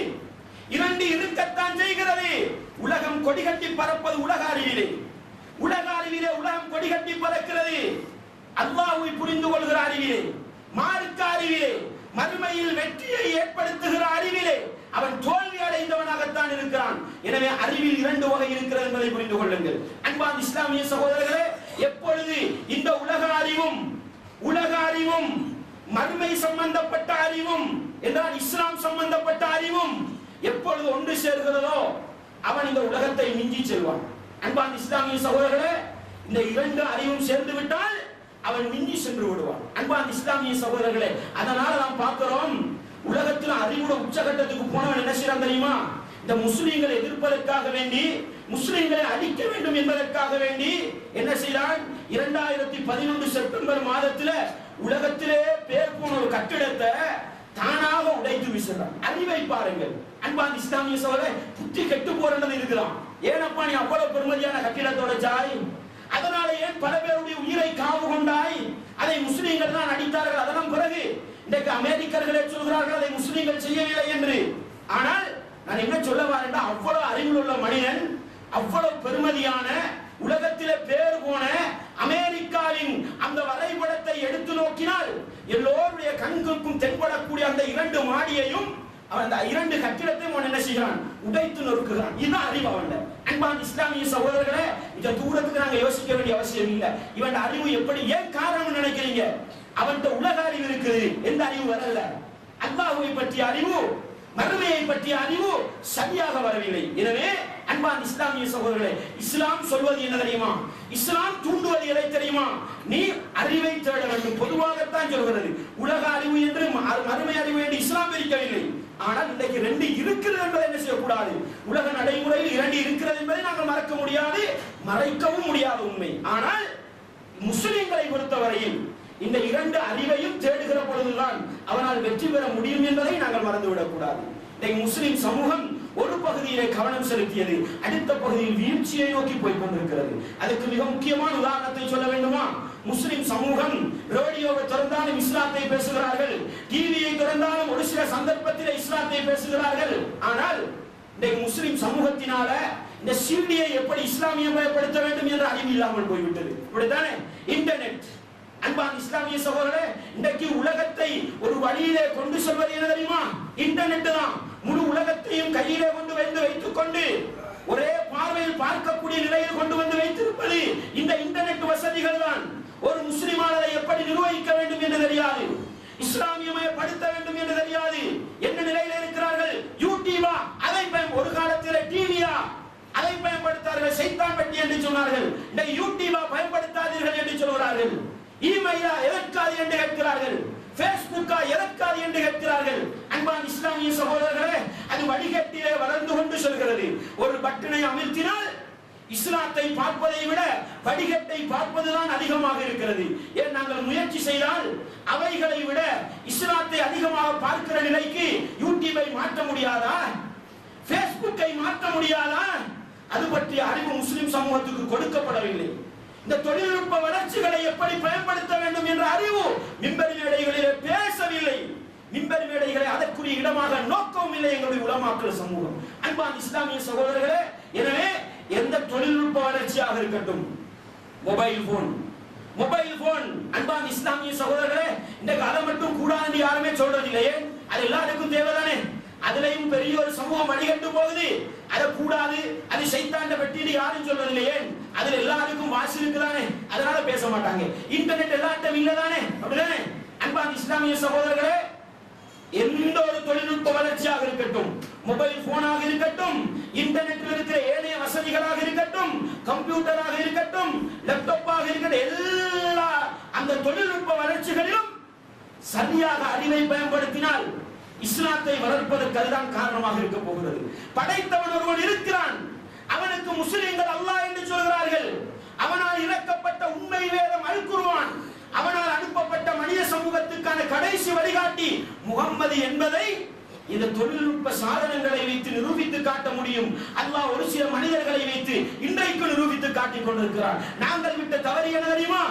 இரண்டு இருக்கத்தான் செய்கிறது. உலகம் கொடிகட்டி பறப்பது உலக அறிவிலே, உலக அறிவிலே உலகம் கொடிகட்டி பறக்கிறது. அல்லாஹ்வை புரிந்து கொள்கிற அறிவிலே, மார்க்க அறிவிலே, மறுமையில் வெற்றியை ஏற்படுத்துகிற அறிவிலே அவன் தோல்வி அடைந்தவனாகத்தான் இருக்கிறான். எனவே அறிவில் இரண்டு வகை இருக்கிறது என்பதை புரிந்து கொள்ளுங்கள். அன்பான இஸ்லாமிய சகோதரர்களே, எப்பொழுது இந்த உலக அறிவும் மறுமை சம்பந்தப்பட்ட அறிவும் என்றால் இஸ்லாம் சம்பந்தப்பட்ட அறிவும் எப்பொழுது ஒன்று சேர்கிறதோ அவன் இந்த உலகத்தை மிஞ்சி செல்வான். அன்பான இஸ்லாமிய சகோதரர்களே, இந்த இரண்டு அறிவும் சேர்ந்து விட்டால் அவன் மிஞ்சி சென்று விடுவான். அன்பான இஸ்லாமிய சகோதரர்களே, அதனால நாம் பார்க்கிறோம் உலகத்தில் அறிவுட உச்சகட்டத்துக்கு போனவன் என்ன செய்யறான் தெரியுமா? இந்த முஸ்லிம்களை எதிர்ப்பதற்காக வேண்டி, முஸ்லிம்களை அழிக்க வேண்டும் என்பதற்காக வேண்டி என்ன செய்தான்? 2011 செப்டம்பர் மாதத்துல உலகத்திலே பேர் போன ஒரு கட்டிடத்தை தானாக உடைத்து வீசுறான். அறிவை பாருங்கள். அன்பான இஸ்லாமிய சகோதரர்களே, புத்தி கெட்டு போறது இருக்கிறான். ஏனப்பா நீ அவ்வளவு பெருமதியான கட்டிடத்தோட ஜாய், அதனால ஏன் பல பேருடைய உயிரை காவு கொண்டாய்? அதை முஸ்லிம்கள் தான் அடித்தார்கள். அதன் பிறகு இன்றைக்கு அமெரிக்கர்களே சொல்கிறார்கள் அதை முஸ்லிம்கள் செய்யவில்லை என்று. ஆனால் நான் என்ன சொல்ல வரேன், அவ்வளவு அறிவில் உள்ள மனிதன், அவ்வளவு பெருமதியான உலகத்திலே பேர் போன அமெரிக்காவின் அந்த வரைபடத்தை எடுத்து நோக்கினால் எல்லோருடைய கண்களுக்கும் தென்படக்கூடிய அந்த இரண்டு மாடியையும் அவன் அந்த இரண்டு கட்டிடத்தையும் அவன் என்ன செய்கிறான்? உடைத்து நொறுக்குகிறான். இதுதான் அறிவு அவன். அன்பான இஸ்லாமிய சகோதரர்களே, இந்த தூரத்துக்கு நாங்க யோசிக்க வேண்டிய அவசியம் இல்லை. இவன் அறிவு எப்படி, ஏன் காரணம் நினைக்கிறீங்க? அவன்கிட்ட உலக அறிவு இருக்குது, எந்த அறிவு வரல. அல்லாஹ்வை பற்றிய அறிவு, மறுமையை பற்றிய அறிவு சரியாக வரவில்லை. எனவே அன்பான இஸ்லாமிய சகோதரர்களே, இஸ்லாம் சொல்வது என்ன தெரியுமா? இஸ்லாம் தூண்டுவது எதை தெரியுமா? நீ அறிவை தேட வேண்டும். பொதுவாகத்தான் சொல்கிறது. உலக அறிவு என்று மறுமை அறிவு என்று இஸ்லாம் பிரிக்கவில்லை. ஆனால் இன்றைக்கு ரெண்டு இருக்கிறது என்பதை என்ன செய்யக்கூடாது? உலக நடைமுறையில் இரண்டு இருக்கிறது என்பதை நாங்கள் மறக்க முடியாது, மறைக்கவும் முடியாத உண்மை. ஆனால் முஸ்லிம்களை பொறுத்தவரையில் இந்த இரண்டு அறிவையும் தேடுகிற பொழுதுதான் அவனால் வெற்றி பெற முடியும் என்பதை நாங்கள் மறந்துவிடக் கூடாது. இன்றைக்கு முஸ்லிம் சமூகம் ஒரு பகுதியிலே கவனம் செலுத்தியது, அடுத்த பகுதியில் வீழ்ச்சியை நோக்கி போய் கொண்டிருக்கிறது. அதுக்கு மிக முக்கியமான உதாரணத்தை சொல்ல வேண்டுமா? முஸ்லிம் சமூகம் ரேடியோவை திறந்தாலும் இஸ்லாத்தை பேசுகிறார்கள், டிவியை திறந்தாலும் ஒரு சில சந்தர்ப்பத்தில் இஸ்லாத்தை பேசுகிறார்கள். ஆனால் இன்றைக்கு முஸ்லிம் சமூகத்தினால இந்த சிடியை எப்படி இஸ்லாமியமயப்படுத்த வேண்டும் என்ற அறிவு இல்லாமல் போய்விட்டது. இப்படித்தானே இன்டர்நெட். அன்பான இஸ்லாமிய சகோதரர்களே, இன்றைக்கு உலகத்தை ஒரு வழியிலே கொண்டு செல்வது என்ன தெரியுமா? இன்டர்நெட் தான். முழு உலகத்தையும் கையிலே கொண்டு வந்து வைத்துக் கொண்டு ஒரே பார்வையில் பார்க்கக்கூடிய நிலையில் கொண்டு வந்து வைத்திருப்பது இந்த இன்டர்நெட் வசதிகள் தான். ஒரு முஸ்லிமானதை எப்படி நிர்வகிக்க வேண்டும் என்று தெரியாது, இஸ்லாமியமயப்படுத்த வேண்டும் என்று தெரியாது. என்ன நிலையில் இருக்கிறார்கள்? யூடியூபா, அதை ஒரு காலத்தில் டிவியா அதை பயன்படுத்தார்கள், சைத்தான் பெட்டி என்று சொன்னார்கள். இந்த யூடியூபா பயன்படுத்தாதீர்கள் என்று சொல்கிறார்கள். இமெயிலா எதற்காது என்று கேட்கிறார்கள், பேஸ்புக்கா எதற்காது என்று கேட்கிறார்கள். அன்பான இஸ்லாமிய சகோதரர்களே, அது வடிகட்டிலே வளர்ந்து கொண்டு செல்கிறது. ஒரு பட்டனை அமர்த்தினால் இஸ்லாத்தை பார்ப்பதை விட வடிகட்டை பார்ப்பதுதான் அதிகமாக இருக்கிறது. ஏன் நாங்கள் முயற்சி செய்தால் அவைகளை விட இஸ்லாத்தை அதிகமாக பார்க்கிற நிலைக்கு யூடியூபை மாற்ற முடியாதா? பேஸ்புக்கை மாற்ற முடியாதா? அது பற்றிய அறிவு முஸ்லிம் சமூகத்துக்கு கொடுக்கப்படவில்லை. இந்த தொழில்நுட்ப வளர்ச்சிகளை எப்படி பயன்படுத்த வேண்டும் என்ற அறிவு மிம்பர் மேடைகளிலே பேசவில்லை. மிம்பர் மேடைகளை அதற்குரிய இடமாக நோக்கவும் இல்லை எங்களுடைய உலமாக்கள் சமூகம். அன்பான இஸ்லாமிய சகோதரர்களே, எனவே எந்த தொழில்நுட்ப வளர்ச்சியாக இருக்கட்டும், மொபைல் போன் அன்பான இஸ்லாமிய சகோதரர்களே, இன்றைக்கு அதை மட்டும் கூடாது யாருமே சொல்றதில்லையே. அது எல்லாருக்கும் தேவைதானே. அதுலயும் பெரிய ஒரு சமூகம் வழிகட்டு போகுது. அது கூடாது, அது சைத்தாண்ட பெட்டி யாரும் சொல்றதில்லையே. அதுல எல்லாருக்கும் வாசி இருக்குதானே, அதனால பேச மாட்டாங்க. இன்டர்நெட் எல்லா நாட்டம் இல்லதானே? அப்படிதானே? அன்பான இஸ்லாமிய சகோதரர்களே, எந்த ஒரு தொழில்நுட்ப வளர்ச்சியாக இருக்கட்டும், மொபைல் போனாக இருக்கட்டும், இன்டர்நெட்டில் இருக்கிற ஏனைய வசதிகளாக இருக்கட்டும், கம்ப்யூட்டராக இருக்கட்டும், லேப்டாப்பாக இருக்கட்டும், எல்லா அந்த தொழில்நுட்ப வளர்ச்சிகளிலும் சரியாக அறிவை பயன்படுத்தினால் இஸ்லாத்தை வளர்ப்பதற்கு அதுதான் காரணமாக இருக்க போகிறது. படைத்தவன் ஒருவன் இருக்கிறான், அவனுக்கு முஸ்லிம்கள் அல்லாஹ் என்று சொல்கிறார்கள். அவனால் இறக்கப்பட்ட உண்மை வேதம் அல் குர்ஆன், அவனால் அனுப்பப்பட்ட மனித சமூகத்துக்கான கடைசி வழிகாட்டி முகம்மது என்பதை இந்த தொழில்நுட்ப சாதனங்களை வைத்து நிரூபித்து காட்ட முடியும். அல்லாஹ் ஒரு சில மனிதர்களை வைத்து இன்றைக்கு நிரூபித்து காட்டிக் கொண்டிருக்கிறார். நாங்கள் விட்ட தவறு என்ன தெரியுமா?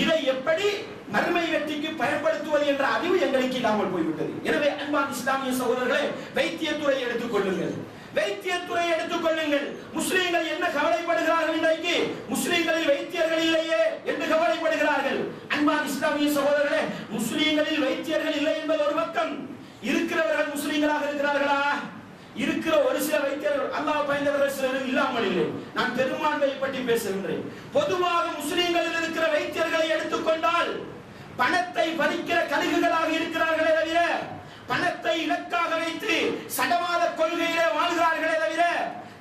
இதை எப்படி மறுமை வெற்றிக்கு பயன்படுத்துவது என்ற அறிவு எங்களுக்கு இல்லாமல் போய்விட்டது. எனவே அன்பான இஸ்லாமிய சகோதரர்களே, வைத்தியத்துறை எடுத்துக்கொள்ளுங்கள், வைத்தியத்துறை எடுத்துக்கொள்ளுங்கள். முஸ்லிம்கள் என்ன கவலைப்படுகிறார்கள்? இன்றைக்கு முஸ்லிம்களில் வைத்தியர்கள் இல்லையே என்று கவலைப்படுகிறார்கள். அன்பான இஸ்லாமிய சகோதரர்களே, முஸ்லிம்களில் வைத்தியர்கள் இல்லை என்பது ஒரு பக்கம், இருக்கிறவர்கள் முஸ்லிம்களாக இருக்கிறார்களா? இருக்கிற ஒரு சில வைத்தியர்கள் அல்லாஹ் பயந்தவர்கள் சிலர் இல்லாமல் இல்லை. நான் பெரும்பான்மையை பற்றி பேசுகின்றேன். பொதுவாக முஸ்லிம்களில் இருக்கிற வைத்தியர்களை எடுத்துக்கொண்டால் பணத்தை பறிக்கிற கழுகுகளாக இருக்கிறார்களே தவிர, பணத்தை இலக்காக வைத்து சடவாத கொள்கையிலே வாழ்கிறார்களே தவிர,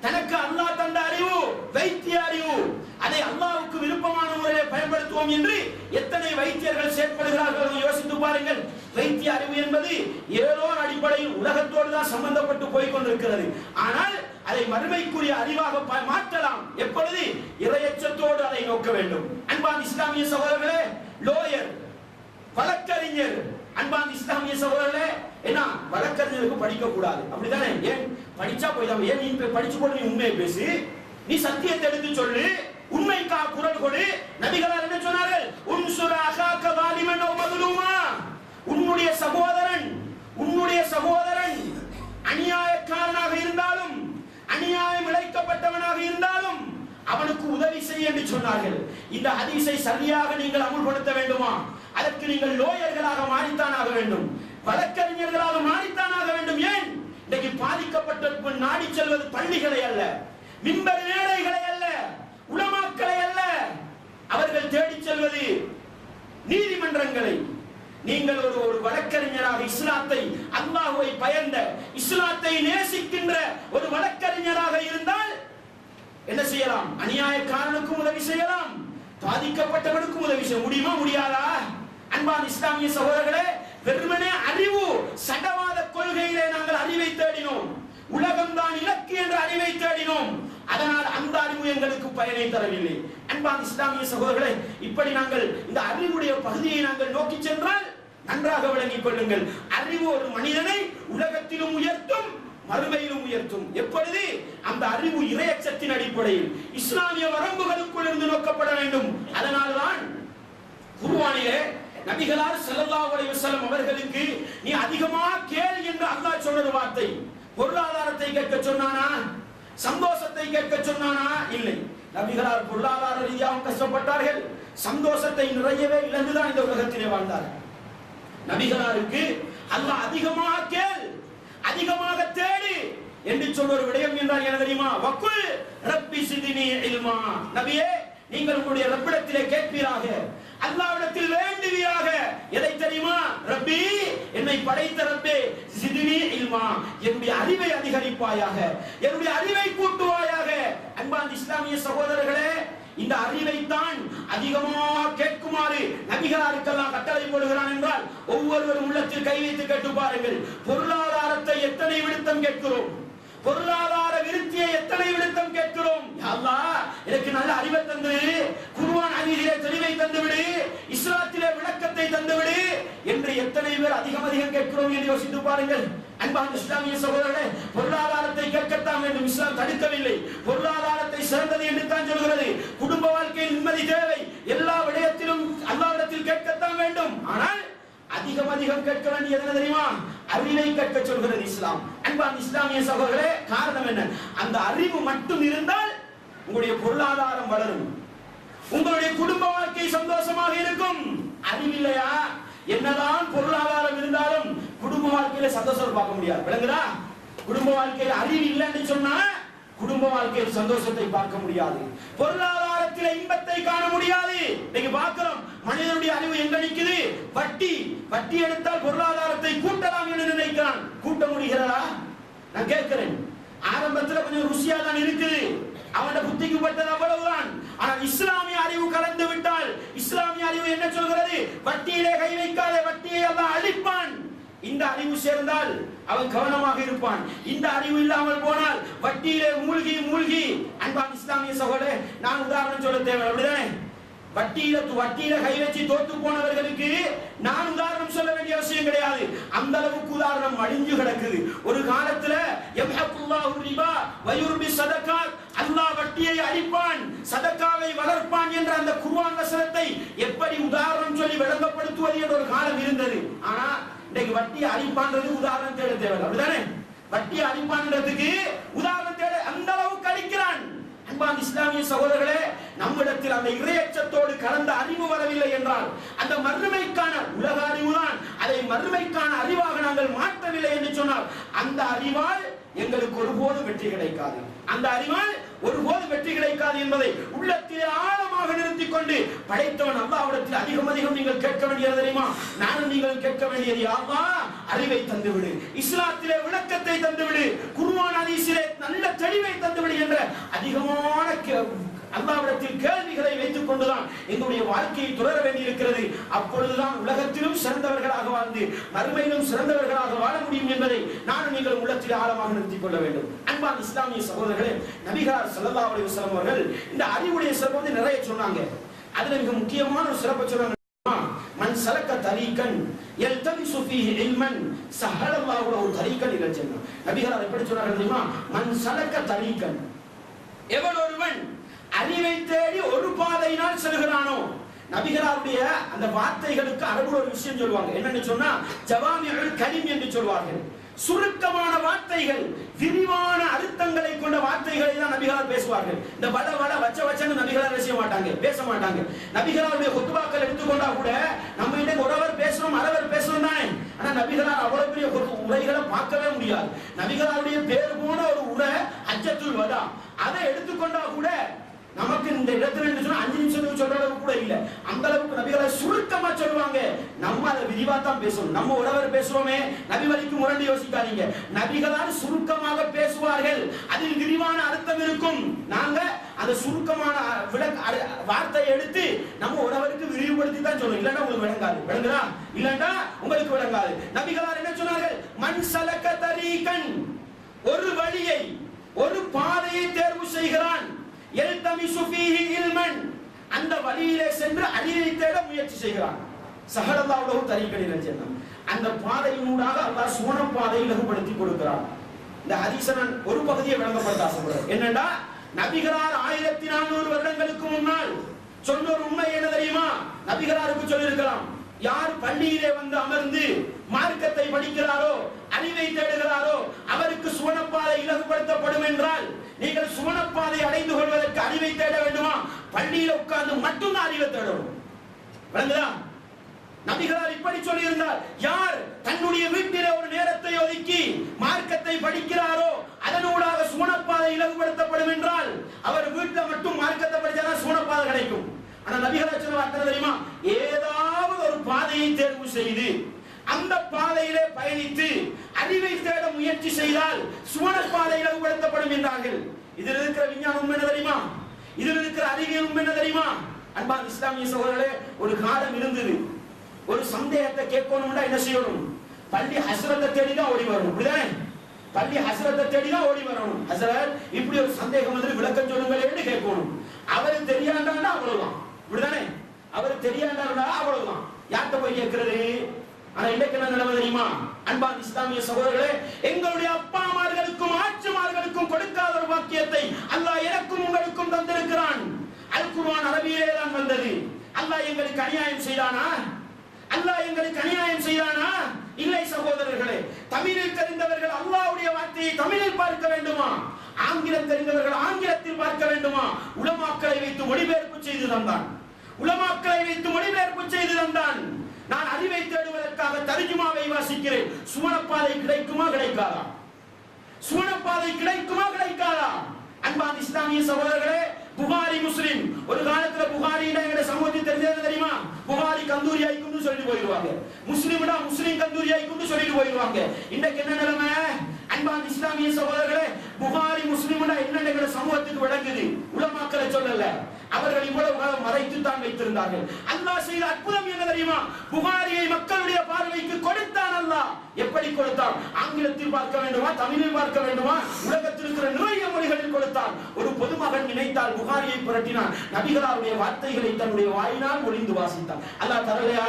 தனக்கு அல்லாஹ் தந்த அறிவு வைத்திய அறிவு, அதை அல்லாஹ்வுக்கு விருப்பமான முறையில் பயன்படுத்துவோம் என்று எத்தனை வைத்தியர்கள் செயற்படுகிறார்கள் யோசித்து பாருங்கள். வைத்திய அறிவு என்பது ஏதோ அடிப்படையில் உலகத்தோடு தான் சம்பந்தப்பட்டு போய்கொண்டிருக்கிறது. ஆனால் அதை மறுமைக்குரிய அறிவாக மாற்றலாம். எப்பொழுது? இறையச்சத்தோடு அதை நோக்க வேண்டும். அன்பான இஸ்லாமிய சகோதரர்களே, லோயர் வழக்கறிஞர், அன்பான இஸ்லாமிய சகோதரர்களே, என்ன வழக்கறிஞருக்கு படிக்க கூடாது அப்படிதானே? ஏன் படிச்சா போய்தான்? ஏன் நீ படிச்சு போட்டு நீ உண்மையை பேசு, நீ சத்தியத்தை எடுத்து சொல்லு, உண்மைக்காக குரல் கொடு. நபிகளார் என்ன சொன்னார்கள்? உன்சுர அகாக வாலிமன் அவ் மதுலூமா, உன்னுடைய சகோதரன் அநியாயக்காரனாக இருந்தாலும், அநியாயம் இழைக்கப்பட்டவனாக இருந்தாலும் அவனுக்கு உதவி செய்ய என்று சொன்னார்கள். இந்த ஹதீஸை சரியாக நீங்கள் அமுல்படுத்த வேண்டுமா? அதற்கு நீங்கள் லோயர்களாக மாறித்தான் ஆக வேண்டும், வழக்கறிஞர்களாக மாறித்தான் ஆக வேண்டும். ஏன் இன்னைக்கு பாதிக்கப்பட்ட நாடி செல்வது பள்ளிகளை அல்ல, மிம்பர் மேடைகளை அல்ல, உலமாக்களை அல்ல, அவர்கள் தேடி செல்வது நீதிமன்றங்களை. நீங்கள் ஒரு வழக்கறிஞராக இஸ்லாத்தை, அல்லாஹ்வை பயந்த, இஸ்லாத்தை நேசிக்கின்ற ஒரு வழக்கறிஞராக இருந்தால் என்ன செய்யலாம்? அநியாயக்காரனுக்கும் உதவி செய்யலாம், பாதிக்கப்பட்டவனுக்கும் உதவி செய்ய முடியுமா? முடியாதா? அன்பான இஸ்லாமிய சகோதரர்களே, வெறுமனே அறிவு சடவாத கொள்கையிலே நாங்கள் அறிவை தேடினோம், உலகம்தான் இலக்கு என்ற அறிவை தேடினோம். அதனால் அந்த அறிவு எங்களுக்கு பயனை தரவில்லை. அன்பான இஸ்லாமிய சகோதரர்களே, இப்படி நாங்கள் இந்த அறிவுடைய பகுதியை நாங்கள் நோக்கி சென்றால் நன்றாக விளங்கிக் கொள்ளுங்கள். அறிவு ஒரு மனிதனை உலகத்திலும் உயர்த்தும், மறுமையிலும் உயர்த்தும். எப்பொழுது? அந்த அறிவு இறையச்சத்தின் அடிப்படையில் இஸ்லாமிய வரம்புகளுக்குள் இருந்து நோக்கப்பட வேண்டும். அதனால்தான் குர்ஆனிலே நபிகளார் ஸல்லல்லாஹு அலைஹி வஸல்லம் அவர்களுக்கு நீ அதிகமாக கேள் என்று அல்லாஹ் சொன்ன வார்த்தை, பொருளாதாரத்தை கேட்க சொன்னானா? சந்தோஷத்தை கேட்க சொன்னானா? இல்லை. நபிகளார் பொருளாதார ரீதியாக கஷ்டப்பட்டார்கள், சந்தோஷத்தை நிறையவே இழந்துதான் இந்த உலகத்திலே வாழ்ந்தார்கள். நபிகளாருக்கு அல்லாஹ் அதிகமாக கேள், அதிகமாக தேடு என்று சொன்ன ஒரு விடயம் என்றால் என்ன தெரியுமா? வக்குல் ரப்பி ஸித்னி இல்மா. நபியே, நீங்கள் உங்களுடைய ரப்பிடத்திலே கேட்பீராக, அல்லாஹ்விடத்தில் வேண்டுவீராக. எதை தெரியுமா? ரப்பி, என்னை படைத்த ரப்பே, ஸித்னி இல்மா, என்னுடைய அறிவை அதிகரிப்பாயாக, என்னுடைய அறிவை கூட்டுவாயாக. அன்பான இஸ்லாமிய சகோதரர்களே, இந்த அறிவை தான் அதிகமாக கேட்குமாறு நபிகளாருக்கெல்லாம் கட்டளை போடுகிறான் என்றால் ஒவ்வொருவரும் உள்ளத்தில் கை வைத்து கேட்டு பாருங்கள். பொருளாதாரத்தை எத்தனை விடுத்தம் கேட்கிறோம்? பொருளாதார விருத்தியை எத்தனை விடுத்தம் கேட்கிறோம்? யா அல்லாஹ், எனக்கு நல்ல அறிவை தந்து, குர்ஆன் ஹதீஸிலே தெளிவை தந்துவிடு, இஸ்லாத்திலே விளக்கத்தை தந்துவிடு என்று எத்தனை பேர் அதிகம் கேட்கிறோம் என்று யோசித்து பாருங்கள். அன்பான இஸ்லாமிய சகோதரர்களே, பொருளாதாரத்தை கேட்கத்தான் வேண்டும், இஸ்லாம் தடுக்கவில்லை. பொருளாதாரத்தை சிறந்தது என்று தான் சொல்கிறது. குடும்ப வாழ்க்கையில் நிம்மதி தேவை, எல்லா விடயத்திலும் அல்லாஹ்விடத்தில் கேட்கத்தான் வேண்டும். ஆனால் அதிகம் கேட்க வேண்டியது என்ன தெரியுமா? அறிவை கேட்க சொல்கிறது இஸ்லாம். அன்பான இஸ்லாமிய சகோதரர்களே, காரணம் என்ன? அந்த அறிவு மட்டும் இருந்தால் உங்களுடைய பொருளாதாரம் வளரும், உங்களுடைய குடும்ப வாழ்க்கை சந்தோஷமாக இருக்கும். அறிவில்லையா, என்னதான் பொருளாதாரம் இருந்தாலும் குடும்ப வாழ்க்கையில சந்தோஷம் பார்க்க முடியாது. விளங்குதா? குடும்ப வாழ்க்கையில அறிவு இல்லைன்னு சொன்னா குடும்ப வாழ்க்கையில் சந்தோஷத்தை பார்க்க முடியாது, பொருளாதாரத்தில் இன்பத்தை காண முடியாது. இன்னைக்கு பார்க்கிறோம், மனிதனுடைய அறிவு எங்க நிக்குது? வட்டி எடுத்தால் பொருளாதாரத்தை கூட்டலாம் என்று நினைக்கிறான். கூட்ட முடிகிறதா? நான் கேட்கிறேன். ஆரம்பத்தில் கொஞ்சம் ருசியா தான் இருக்குது, அவன் புத்திக்கு பட்டது அவ்வளவுதான். ஆனால் இஸ்லாமிய அறிவு கலந்து விட்டால், இஸ்லாமிய அறிவு என்ன சொல்கிறது? வட்டியிலே கை வைக்காதே, வட்டியை அல்லாஹ் அழிப்பான். இந்த அறிவு சேர்ந்தால் அவன் கவனமாக இருப்பான். இந்த அறிவு இல்லாமல் போனால் வட்டியிலே மூழ்கி அன்பான் இஸ்லாமிய சகோதரே, நான் உதாரணம் சொல்ல தேவை, அப்படிதானே? வட்டியில கை வச்சு தோத்து போனவர்களுக்கு நான் உதாரணம் சொல்ல வேண்டிய அவசியம் கிடையாது. அந்த அளவுக்கு உதாரணம் அழிஞ்சு கிடக்குது. ஒரு காலத்துல யம்ஹகுல்லாஹு ரிபா வயுர்பி ஸதகாத், அல்லாஹ் வட்டியை அழிப்பான், சதகாவை வளர்ப்பான் என்ற அந்த குர்ஆன் வசனத்தை எப்படி உதாரணம் சொல்லி விளங்கப்படுத்துவது என்ற ஒரு காலம் இருந்தது. ஆனா இன்னைக்கு வட்டியை அழிப்பான்றது உதாரணம் தேட தேவையில்லை, அப்படிதானே? வட்டியை அழிப்பான்றதுக்கு உதாரணம் தேட அந்த அளவுக்கு அழிக்கிறான். அன்பான இஸ்லாமிய சகோதரர்களே, நம்மிடத்தில் அந்த இறையச்சத்தோடு கலந்த அறிவு வரவில்லை என்றால், அந்த மறுமைக்கான உலக அறிவுதான், அதை மறுமைக்கான அறிவாக நாங்கள் மாற்றவில்லை என்று சொன்னால், அந்த அறிவால் எங்களுக்கு ஒருபோது வெற்றி கிடைக்காது. அந்த அறிவால் ஒருபோது வெற்றி கிடைக்காது என்பதை உள்ளத்திலே ஆழமாக நிறுத்திக் கொண்டு படைத்தவன் அல்லாஹ்விடத்தில் அதிகம் நீங்கள் கேட்க வேண்டியது தெரியுமா? நானும் நீங்கள் கேட்க வேண்டியது, அல்லாஹ் அறிவை தந்துவிடு, இஸ்லாத்திலே விளக்கத்தை தந்துவிடு, குர்ஆன் ஹதீஸிலே நல்ல தெளிவை தந்துவிடு என்ற அதிகமான அல்லாஹ்விடத்தில் கேள்விகளை வைத்துக் கொண்டுதான் எங்களுடைய வாழ்க்கையை தொடர வேண்டியிருக்கிறது. அப்பொழுதுதான் உலகத்திலும் சிறந்தவர்களாக வாழ்ந்து மறுமையிலும் சிறந்தவர்களாக வாழ முடியும் என்பதை நானும் நீங்கள் உள்ளத்தில் ஆழமாக நிறுத்திக் கொள்ள வேண்டும். அன்பான இஸ்லாமிய சகோதரர்களே, நபிகளார் ஸல்லல்லாஹு அலைஹி வஸல்லம் அவர்கள் இந்த அறிவுடைய சிறப்பு நிறைய சொன்னாங்க. அதுல மிக முக்கியமான ஒரு சிறப்பு சொன்னாங்க, மன் சலக்க தரீகன் யல்தமிசு ஃபீஹி இல்மன் ஸஹலல்லாஹு லஹு தரீகன் இலல் ஜன்னah. நபிகளார் எப்படி சொன்னார்கள் தெரியுமா? மன் சலக்க தரீகன், எவன் ஒருவன் அறிவை தேடி ஒரு பாதையினால் செல்கிறானோ. நபிகளாருடைய அந்த வார்த்தைகளுக்கு அரபுல ஒரு விஷயம் சொல்லுவாங்க, என்னன்னு சொன்னா ஜவாமிஉல் கலீம் என்று சொல்வார்கள். சுருக்கமான வார்த்தைகள், விரிவான அர்த்தங்களை கொண்ட வார்த்தைகளை தான் நபிகளார் பேசுவார்கள். இந்த வட வச்சன்னு நபிகளார் பேச மாட்டாங்க. நபிகளாருடைய குத்பாக்கள் எடுத்துக்கொண்டா கூட நம்ம இன்னைக்கு ஒருவர் பேசுறோம், அரவர் பேசுறோம் தானே. ஆனா நபிகளார் அவ்வளவு பெரிய உரைகளை பார்க்கவே முடியாது. நபிகளாருடைய பேர் போன ஒரு உரை ஹஜ்ஜத்துல் வதா, அதை எடுத்துக்கொண்டா கூட நமக்கு இந்த இடத்துல சொன்னா 5 நிமிஷத்துக்கு சொல்ற அளவுக்கு கூட இல்ல. அந்த அளவுக்கு நபிகளை சுருக்கமா சொல்லுவாங்க. நம்ம அதை விரிவா தான் பேசணும். நம்ம ஒருவர் பேசுறோமே, நபி வழிக்கு முரண்டு யோசிக்காதீங்க. நபிகளால் சுருக்கமாக பேசுவார்கள், அதில் விரிவான அர்த்தம் இருக்கும். நாங்க அந்த சுருக்கமான வார்த்தையை எடுத்து நம்ம ஒருவருக்கு விரிவுபடுத்தி தான் சொல்லணும். இல்லன்னா உங்களுக்கு விளங்காது. விளங்குதா? இல்லன்னா உங்களுக்கு விளங்காது. நபிகளார் என்ன சொன்னார்கள்? மன் சலக தரீகன், ஒரு வழியை, ஒரு பாதையை தேர்வு செய்கிறான், யல்தமிசு ஃபீஹி இல்மன், அந்த வழியிலே சென்று அறிவை தேட முயற்சி செய்கிறான், ஸஹலல்லாஹு லஹு தரீகன் இலல் ஜன்னah, அந்த பாதையினூடாக அல்லாஹ் சுவன பாதையை இலகுபடுத்தி கொடுக்கிறான். இந்த ஹதீஸை நான் ஒரு பகுதியை விளங்கப்படுத்த ஆசைப்படுறேன். என்னன்னா, நபிகளார் 1400 வருடங்களுக்கு முன்னால் சொன்ன ஒரு உண்மை என்ன தெரியுமா? நபிகளாருக்கு சொல்லியிருக்கலாம், யார் பள்ளியிலே வந்து அமர்ந்து மார்க்கத்தை படிக்கிறாரோ, அறிவை தேடுகிறாரோ, அவருக்கு சுவனப்பாதை இலகுபடுத்தப்படும் என்றால், நீங்கள் சுவனப்பாதை அடைந்து கொள்வதற்கு அறிவை தேட வேண்டுமா? பள்ளியில உட்கார்ந்து மட்டும்தான் அறிவை தேடணும். விளங்குதா? நபிகளார் இப்படி சொல்லியிருந்தார், யார் தன்னுடைய வீட்டிலே ஒரு நேரத்தை ஒதுக்கி மார்க்கத்தை படிக்கிறாரோ, அதனூடாக சுவனப்பாதை இலகுபடுத்தப்படும் என்றால், அவர் வீட்டில் மட்டும் மார்க்கத்தை படிச்சாதான் சுவனப்பாதை கிடைக்கும். ஆனா நபிகளார் சொன்ன வார்த்தை தெரியுமா? ஏதாவது ஒரு பாதையை தேர்வு செய்து அந்த பாதையிலே பயணித்து அறிவை தேட முயற்சி செய்தால் சுவன பாதை இலகுபடுத்தப்படும் என்றார்கள். இதில் இருக்கிற விஞ்ஞானம் உண்மை என்ன தெரியுமா? இதில் இருக்கிற அறிவியல் உண்மை என்ன தெரியுமா? அன்பான இஸ்லாமிய சகோதரர்களே, ஒரு காலம் இருந்தது, ஒரு சந்தேகத்தை கேட்கணும்னா என்ன செய்யணும்? பள்ளி ஹஸ்ரத்தை தேடி தான் ஓடி வரணும். அப்படிதானே? பள்ளி ஹஸ்ரத்தை தேடி தான் ஓடி வரணும். ஹஸ்ரத், இப்படி ஒரு சந்தேகம் வந்து விளக்கம் சொல்லுங்கள் என்று கேட்கணும். அவரு தெரியாண்டாண்டா அவ்வளவுதான். இப்படிதானே? அவரு தெரியாண்டாண்டா அவ்வளவுதான். யார்கிட்ட போய் கேட்கிறது? ஆனா இன்னைக்கு என்ன நிலைமை தெரியுமா? அன்பான இஸ்லாமிய சகோதரர்களே, எங்களுடைய அப்பா அம்மார்களுக்கும் ஆட்சிமார்களுக்கும் கொடுக்காத ஒரு வாக்கியத்தை அல்லாஹ் எனக்கும் உங்களுக்கும் தந்திருக்கிறான். அல் குர்ஆன் அரபியிலே தான் வந்தது. அல்லாஹ் எங்களுக்கு அநியாயம் செய்தானா? அல்லாஹ் எங்களுக்கு அநியாயம் செய்தானா? இல்லை சகோதரர்களே. தமிழில் தெரிந்தவர்கள் அல்லாஹ்வுடைய வார்த்தையை தமிழில் பார்க்க வேண்டுமா? ஆங்கிலம் தெரிந்தவர்கள் ஆங்கிலத்தில் பார்க்க வேண்டுமா? உலமாக்களை வைத்து மொழிபெயர்ப்பு செய்து தந்தான். உலமாக்களை வைத்து மொழிபெயர்ப்பு செய்து தந்தான். நான் அறிவை தேடுவதற்காக தர்ஜுமாவை வாசிக்கிறேன். சுவனப்பாதை கிடைக்குமா கிடைக்காதா? சுவனப்பாதை கிடைக்குமா கிடைக்காதா? இஸ்லாமிய சகோதரர்களே, புகாரி முஸ்லிம் ஒரு காலத்துல புகாரினா எங்க சமூகத்துக்கு தெரிஞ்சது தெரியுமா? புகாரி கந்தூரி ஆயிக்கும்னு சொல்லிட்டு போயிடுவாங்க. முஸ்லிம்னா முஸ்லிம் கந்தூரி ஆயிக்கும்னு சொல்லிட்டு போயிடுவாங்க. இன்னைக்கு என்ன நிலைமை? அன்பான இஸ்லாமிய சகோதரர்களே, புகாரி முஸ்லிம்னா என்ன எங்க சமூகத்துக்கு விளங்குது? உலமாக்களை சொல்லல, அவர்கள் இவ்வளவு காலம் மறைத்து தான் வைத்திருந்தார்கள். அல்லாஹ் செய்த அற்புதம் என்ன தெரியுமா? புகாரியை மக்களுடைய பார்வைக்கு கொடுத்தான். அல்லாஹ் எப்படி கொடுத்தான்? ஆங்கிலத்தில் பார்க்க வேண்டுமா, தமிழில் பார்க்க வேண்டுமா, உலகத்தில் இருக்கிற நிறைய மொழிகளில் கொடுத்தான். ஒரு பொதுமகன் நினைத்தால் புகாரியை புரட்டினான். நபிகளாருடைய வார்த்தைகளை தன்னுடைய வாயினால் ஒளிந்து வாசித்தான். அல்லாஹ் தரலையா?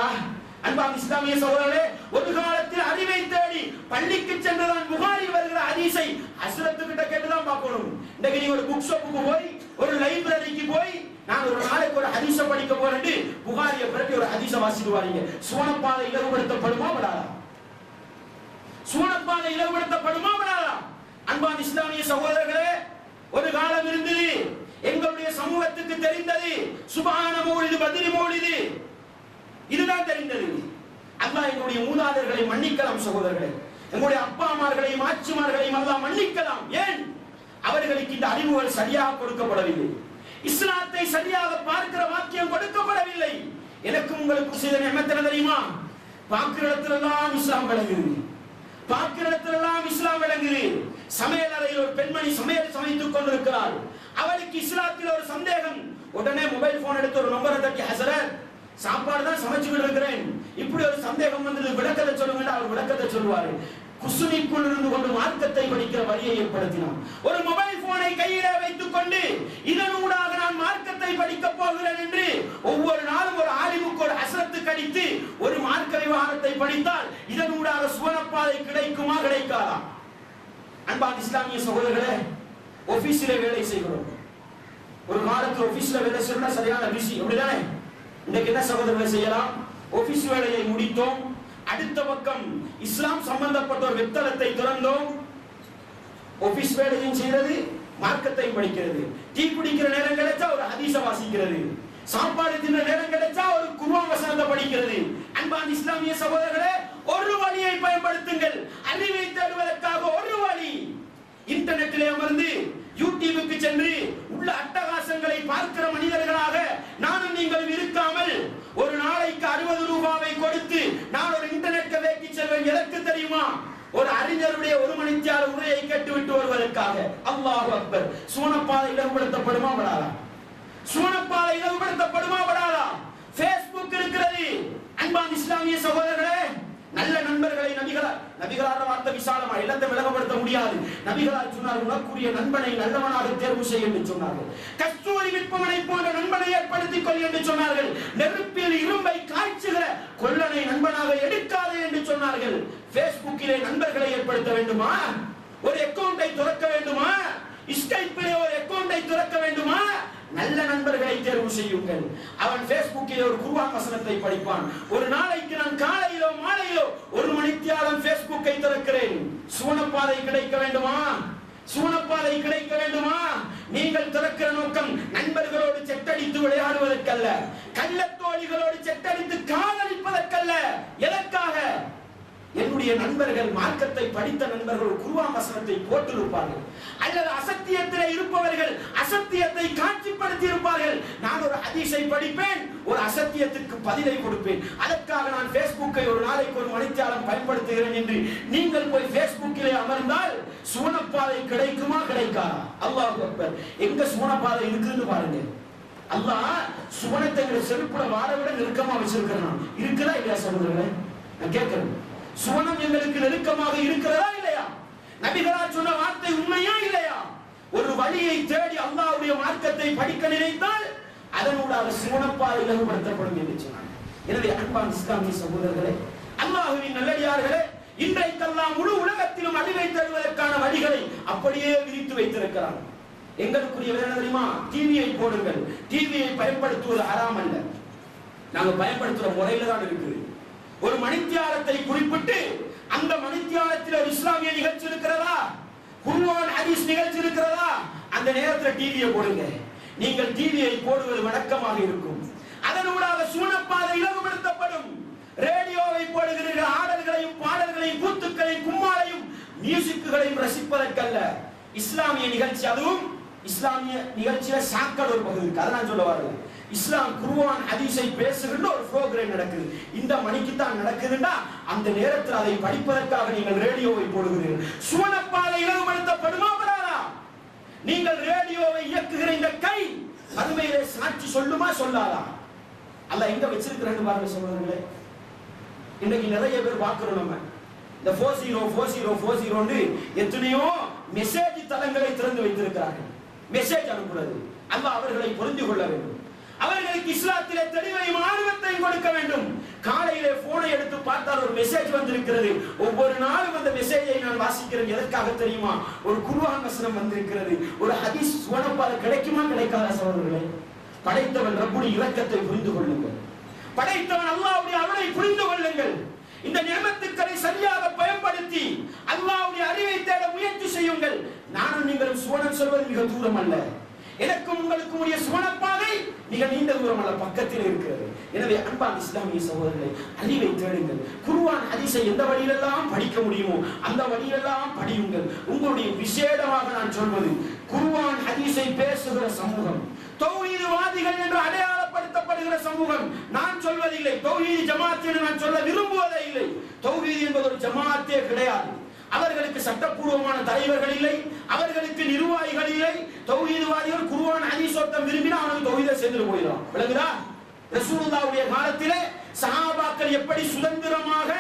அன்பான இஸ்லாமிய சகோதரர்களே, ஒரு காலத்தில் அறிவை தேடி பள்ளிக்கு சென்றுதான் புகாரி வருகிற ஹதீஸை ஹஸ்ரத்து கிட்ட கேட்டுதான் பார்க்கணும். இன்னைக்கு நீங்க ஒரு புக் ஷாப்புக்கு போய், ஒரு லைப்ரரிக்கு போய், நான் ஒரு நாளைக்கு ஒரு ஹதீஸ படிக்க போறேன்னு புகாரியை பிரட்டி ஒரு ஹதீஸ வாசிட்டு வாரீங்க. சூனப்பாதை இலவுபடுத்தப்படுமா விடாதா? சூனப்பாதை இலவுபடுத்தப்படுமா விடாதா? அன்பான இஸ்லாமிய சகோதரர்களே, ஒரு காலம் இருந்தது, எங்களுடைய சமூகத்துக்கு தெரிந்தது சுப்ஹான மௌலிது, பத்ரி மௌலிது, இதுதான் தெரிந்தது. அல்லாஹ் எங்களுடைய மூதாதையர்களை மன்னிக்கலாம் சகோதரர்களே, எங்களுடைய அப்பா அம்மார்களையும் ஆட்சிமார்களையும் அல்லாஹ் மன்னிக்கலாம். ஏன்? அவர்களுக்கு இந்த அறிவுகள் சரியாக கொடுக்கப்படவில்லை. இஸ்லாத்தை சரியாக பார்க்கிற வாக்கியம் கொடுக்கப்படவில்லை. எனக்கும் உங்களுக்கு செய்த நியமத் என்ன தெரியுமா? பார்க்கிற இடத்திலெல்லாம் இஸ்லாம் விளங்குது, பார்க்கிற இடத்திலெல்லாம் இஸ்லாம் விளங்குது. சமையல் அறையில் ஒரு பெண்மணி சமையல் சமைத்துக் கொண்டிருக்கிறாள். அவளுக்கு இஸ்லாத்தில் ஒரு சந்தேகம். உடனே மொபைல் போன் எடுத்து ஒரு நம்பரை தட்டி, ஹஸரத் சாப்பாடு தான் சமைச்சுக்கிட்டு இருக்கிறேன், இப்படி ஒரு சந்தேகம் வந்தது, விளக்கத்தை சொல்லுங்க. அவர் விளக்கத்தை சொல்லுவாரு. குசுனிக்குள் இருந்து கொண்டு மார்க்கத்தை படிக்கிற வழியை ஏற்படுத்தினான். ஒரு மொபைல் போனை கையிலே வைத்துக் கொண்டு இதனூடாக நான் மார்க்கத்தை படிக்க போகிறேன் என்று ஒவ்வொரு நாளும் ஒரு ஆலிமுக்கு ஒரு ஹஸ்ரத்து கடித்து ஒரு மார்க்க விவகாரத்தை படித்தால் இதனூடாக சுவனப்பாதை கிடைக்குமா கிடைக்காதா? அன்பான இஸ்லாமிய சகோதரர்களே, ஆபீஸிலே வேலை செய்கிறோம். ஒரு காலத்தில் ஆபீஸ்ல வேலை செய்யறா சரியான பிஸி, அப்படிதானே? இன்னைக்கு என்ன சகோதரர்களை செய்யலாம்? ஆபீஸ் வேலையை முடித்தோம், அடுத்த பக்கம் இஸ்லாம் சம்பந்தப்பட்ட ஒரு வெப்தளத்தை திறந்தோம், ஆபீஸ் வேலையும் செய்யறது, மார்க்கத்தை படிக்கிறது. டீ குடிக்கிற நேரம் கிடைச்சா ஒரு ஹதீஸ வாசிக்கிறது, சாப்பாடு தின்ற நேரம் கிடைச்சா ஒரு குர்ஆன் வசனத்தை படிக்கிறது. அன்பான இஸ்லாமிய சகோதரர்களே, ஒரு வழியை பயன்படுத்துங்கள். அறிவை தேடுவதற்காக ஒரு வழி. இன்டர்நெட்டிலே அமர்ந்து யூடியூபுக்கு சென்று உள்ள அட்டகாசங்களை பார்க்கிற மனிதர்களாக நானும் நீங்களும் இருக்காமல், ஒரு நாளைக்கு 60 ரூபாவை கொடுத்து நான் ஒரு இன்டர்நெட் கஃபேக்கு செல்வேன். எதற்கு தெரியுமா? ஒரு அறிஞருடைய ஒரு மணித்தியால உரையை கேட்டுவிட்டு வருவதற்காக. அல்லாஹு அக்பர். சூனப்பாதை இலவுபடுத்தப்படுமா விடாதா? சூனப்பாதை இலவுபடுத்தப்படுமா விடாதா? ஃபேஸ்புக் இருக்கிறது. அன்பான இஸ்லாமிய சகோதரர்களே, நல்ல நண்பர்களை நபிகளார வார்த்தை விசாலமா இல்லத்தை விளங்கப்படுத்த முடியாது. நபிகளார் சொன்னார், உனக்குரிய நண்பனை நல்லவனாக தேர்வு செய்ய என்று சொன்னார்கள். கஸ்தூரி விற்பவனை போன்ற நண்பனை ஏற்படுத்திக் கொள் என்று சொன்னார்கள். நெருப்பில் இரும்பை காய்ச்சுகிற கொல்லனை நண்பனாக எடுக்காதே என்று சொன்னார்கள். ஃபேஸ்புக்கிலே நண்பர்களை ஏற்படுத்த வேண்டுமா? ஒரு அக்கவுண்டை திறக்க வேண்டுமா? ஸ்கைப்பிலே ஒரு அக்கவுண்டை திறக்க வேண்டுமா? நல்ல நண்பர்களை தேர்வு செய்யுங்கள். அவன் ஃபேஸ்புக்கிலே ஒரு குர்ஆன் வசனத்தை படிப்பான். ஒரு நாளைக்கு நான் காலையிலோ மாலையிலோ ஒரு மணித்தியாலம் ஃபேஸ்புக்கை திறக்கிறேன். சூனப்பாதை கிடைக்க வேண்டுமா? சூனப்பாதை கிடைக்க வேண்டுமா? நீங்கள் திறக்கிற நோக்கம் நண்பர்களோடு செட்டடித்து விளையாடுவதற்கல்ல, கள்ளத்தோழிகளோடு செட்டடித்து காதலிப்பதற்கல்ல. எதற்காக? என்னுடைய நண்பர்கள், மார்க்கத்தை படித்த நண்பர்கள் குர்ஆன் வசனத்தை போட்டிருப்பார்கள், அல்லது அசத்தியத்திலே இருப்பவர்கள் அசத்தியத்தை காட்சிப்படுத்தி இருப்பார்கள். நான் ஒரு ஹதீஸை படிப்பேன், ஒரு அசத்தியத்துக்கு பதிலை கொடுப்பேன். அதற்காக நான் ஃபேஸ்புக்கை ஒரு நாளைக்கு ஒரு மணித்தியாலம் பயன்படுத்துகிறேன் என்று நீங்கள் போய் ஃபேஸ்புக்கிலே அமர்ந்தால் சூனப்பாதை கிடைக்குமா கிடைக்காதா? அல்லாஹ் அக்பர். எங்க சூனப்பாதை இருக்குன்னு பாருங்க. அல்லாஹ் சுவனத்தை செருப்புல வாழ விட நெருக்கமா வச்சிருக்கிறான். இருக்குதா இல்லையா சகோதரர்களே? நான் கேட்கிறேன், சுவனம் எங்களுக்கு நெருக்கமாக இருக்கிறதா இல்லையா? நபிகளார் சொன்ன வார்த்தை உண்மையா இல்லையா? ஒரு வழியை தேடி அல்லாஹ்வுடைய மார்க்கத்தை படிக்க நினைத்தால் அதனூடாக சுவனப்பாதை இலகுபடுத்தப்படும் என்று சொன்னார். எனவே அன்பான இஸ்லாமிய சகோதரர்களே, அல்லாஹ்வின் நல்லடியார்களே, இன்றைக்கெல்லாம் முழு உலகத்திலும் அறிவை தேடுவதற்கான வழிகளை அப்படியே விரித்து வைத்திருக்கிறார். எங்களுக்குரிய வேலை தெரியுமா? டிவியை போடுங்கள். டிவியை பயன்படுத்துவது ஹராம் அல்ல, நாங்க பயன்படுத்துற முறையில தான் இருக்குது. ஒரு மணித்தியாலத்தை குறிப்பிட்டு அந்த மணித்தியாலத்தில் ஒரு இஸ்லாமிய நிகழ்ச்சி இருக்கிறதா, குர்ஆன் ஹதீஸ் நிகழ்ச்சி இருக்கிறதா, அந்த நேரத்தில் டிவியை போடுங்க. நீங்கள் டிவியை போடுவது வழக்கமாக இருக்கும். அதனூடாக சூனப்பாதை இலகுபடுத்தப்படும். ரேடியோவை போடுகிறீர்கள், ஆடல்களையும் பாடல்களையும் கூத்துக்களையும் கும்மாளையும் மியூசிக்குகளையும் ரசிப்பதற்கல்ல. இஸ்லாமிய நிகழ்ச்சி, அதுவும் இஸ்லாமிய நிகழ்ச்சியில சாக்கல் ஒரு பகுதி இருக்கு. அதை நான் சொல்ல வரல. இஸ்லாம் குர்ஆன் ஹதீஸை பேசுகின்ற ஒரு ப்ரோகிராம் நடக்குது. இந்த மணிக்கு தான் நடக்குதுன்னா அந்த நேரத்தில் அதை படிப்பதற்காக நீங்கள் ரேடியோவை போடுகிறீர்கள். சுவனப்பாதை இலகுபடுத்தப்படுமா படாதா? நீங்கள் ரேடியோவை இயக்குகிற இந்த கை மறுமையிலே சாட்சி சொல்லுமா சொல்லாதா? அல்லாஹ் எங்க வச்சிருக்கிறான்னு பாருங்க சகோதரர்களே. இன்னைக்கு நிறைய பேர் பார்க்கிறோம். நம்ம இந்த 404040 எத்தனையோ மெசேஜ் தளங்களை திறந்து வைத்திருக்கிறார்கள். மெசேஜ் அனுப்புறது. அல்லாஹ் அவர்களை புரிந்து கொள்ள வேண்டும். அவர்களுக்கு இஸ்லாத்திலே தெளிவையும் ஆர்வத்தையும் கொடுக்க வேண்டும். காலையிலே போனை எடுத்து பார்த்தால் ஒரு மெசேஜ் வந்திருக்கிறது. ஒவ்வொரு நாளும் அந்த மெசேஜை நான் வாசிக்கிறேன். எதற்காக தெரியுமா? ஒரு குர்ஆன் வசனம் வந்திருக்கிறது, ஒரு ஹதீஸ் சுவனப்பாதை கிடைக்குமா கிடைக்காத சகோதரர்களே? படைத்தவன் ரப்புடைய இரக்கத்தை புரிந்து கொள்ளுங்கள். படைத்தவன் அல்லாஹ்வுடைய அருளை புரிந்து கொள்ளுங்கள். இந்த நியமத்துக்களை சரியாக பயன்படுத்தி அல்லாஹ்வுடைய அறிவை தேட முயற்சி செய்யுங்கள். நானும் நீங்களும் சுவனம் சொல்வது மிக தூரம் அல்ல. எனக்கும் உங்களுக்கும் உரிய சுவனப்பாதை மிக நீண்ட தூரம் அல்ல, பக்கத்தில் இருக்கிறது. எனவே அன்பான இஸ்லாமிய சகோதரர்களை, அறிவை தேடுங்கள். குர்ஆன் ஹதீஸை எந்த வழியிலெல்லாம் படிக்க முடியுமோ அந்த வழியிலெல்லாம் படியுங்கள். உங்களுடைய விசேடமாக நான் சொல்வது, குர்ஆன் ஹதீஸை பேசுகிற சமூகம், தௌஹீத்வாதிகள் என்று அடையாளப்படுத்தப்படுகிற சமூகம் நான் சொல்வதில்லை. தௌஹீத் ஜமாத் என்று நான் சொல்ல விரும்புவதே இல்லை. தௌஹீத் என்பது ஒரு ஜமாத்தே கிடையாது. அவர்களுக்கு சட்டப்பூர்வமான தலைவர்கள் இல்லை, அவர்களுக்கு நிர்வாகிகள் இல்லை. தௌஹீத்வாதிகள் குர்ஆன் ஹதீஸ் ஒருத்தன் விரும்பினா அவனுக்கு தௌஹீதை சேர்ந்து போயிடும். விளங்குதா? ரசூலுல்லாஹ்வுடைய காலத்திலே சஹாபாக்கள் எப்படி சுதந்திரமாக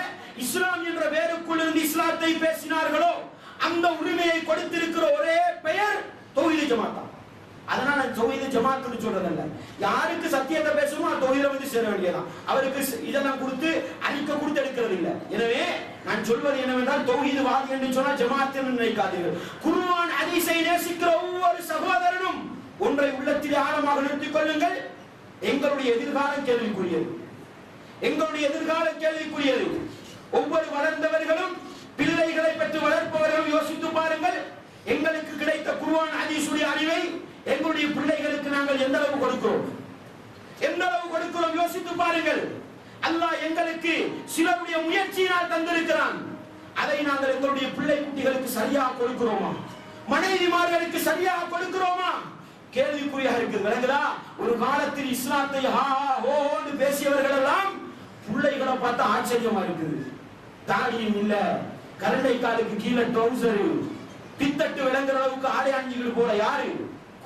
இஸ்லாம் என்ற பெயருக்குள் இருந்து இஸ்லாத்தை பேசினார்களோ அந்த உரிமையை கொடுத்திருக்கிற ஒரே பெயர் தௌஹீத் ஜமாத் தான். அதனால தௌஹீத் ஜமாத்னு சொல்றதல்ல. யாருக்கு சத்தியத்தை பேசணுமோ அந்த தௌஹீதை வந்து சேர வேண்டியதான். அவருக்கு இதெல்லாம் கொடுத்து அழிக்க கொடுத்து எடுக்கிறது இல்லை. எனவே நான் சொல்வது என்னவென்றால், தௌஹீத்வாதி என்று சொன்னால் ஜமாத் என்று நினைக்காதீர்கள். குர்ஆன் ஹதீஸை நேசிக்கிற ஒவ்வொரு சகோதரனும் ஒன்றை உள்ளத்திலே ஆழமாக நிறுத்திக் கொள்ளுங்கள். எங்களுடைய எதிர்காலம் கேள்விக்குரியது. எங்களுடைய எதிர்காலம் கேள்விக்குரியது. ஒவ்வொரு வளர்ந்தவர்களும் பிள்ளைகளை பெற்று வளர்ப்பவர்களும் யோசித்து பாருங்கள். எங்களுக்கு கிடைத்த குர்ஆன் ஹதீஸுடைய அறிவை எங்களுடைய பிள்ளைகளுக்கு நாங்கள் எந்த அளவு கொடுக்கிறோம்? எந்த அளவு கொடுக்கிறோம் யோசித்து பாருங்கள். அல்லாஹ் எங்களுக்கு சிலருடைய முயற்சியினால் தந்திருக்கிறான். அதை நாங்கள் எங்களுடைய பிள்ளை குட்டிகளுக்கு சரியாக கொடுக்கிறோமா? மனைவிமார்களுக்கு சரியாக கொடுக்கிறோமா? கேள்விக்குறியாக இருக்குது. விளங்குதா? ஒரு காலத்தில் இஸ்லாத்தை ஹா ஹோன்னு பேசியவர்கள் எல்லாம் பிள்ளைகளை பார்த்தா ஆச்சரியமா இருக்குது. தாடியும் இல்ல, கரண்டை காலுக்கு கீழே ட்ரவுசர், பித்தட்டு விளங்குற அளவுக்கு ஆடை அணிஞ்சுகள் போல யாரு?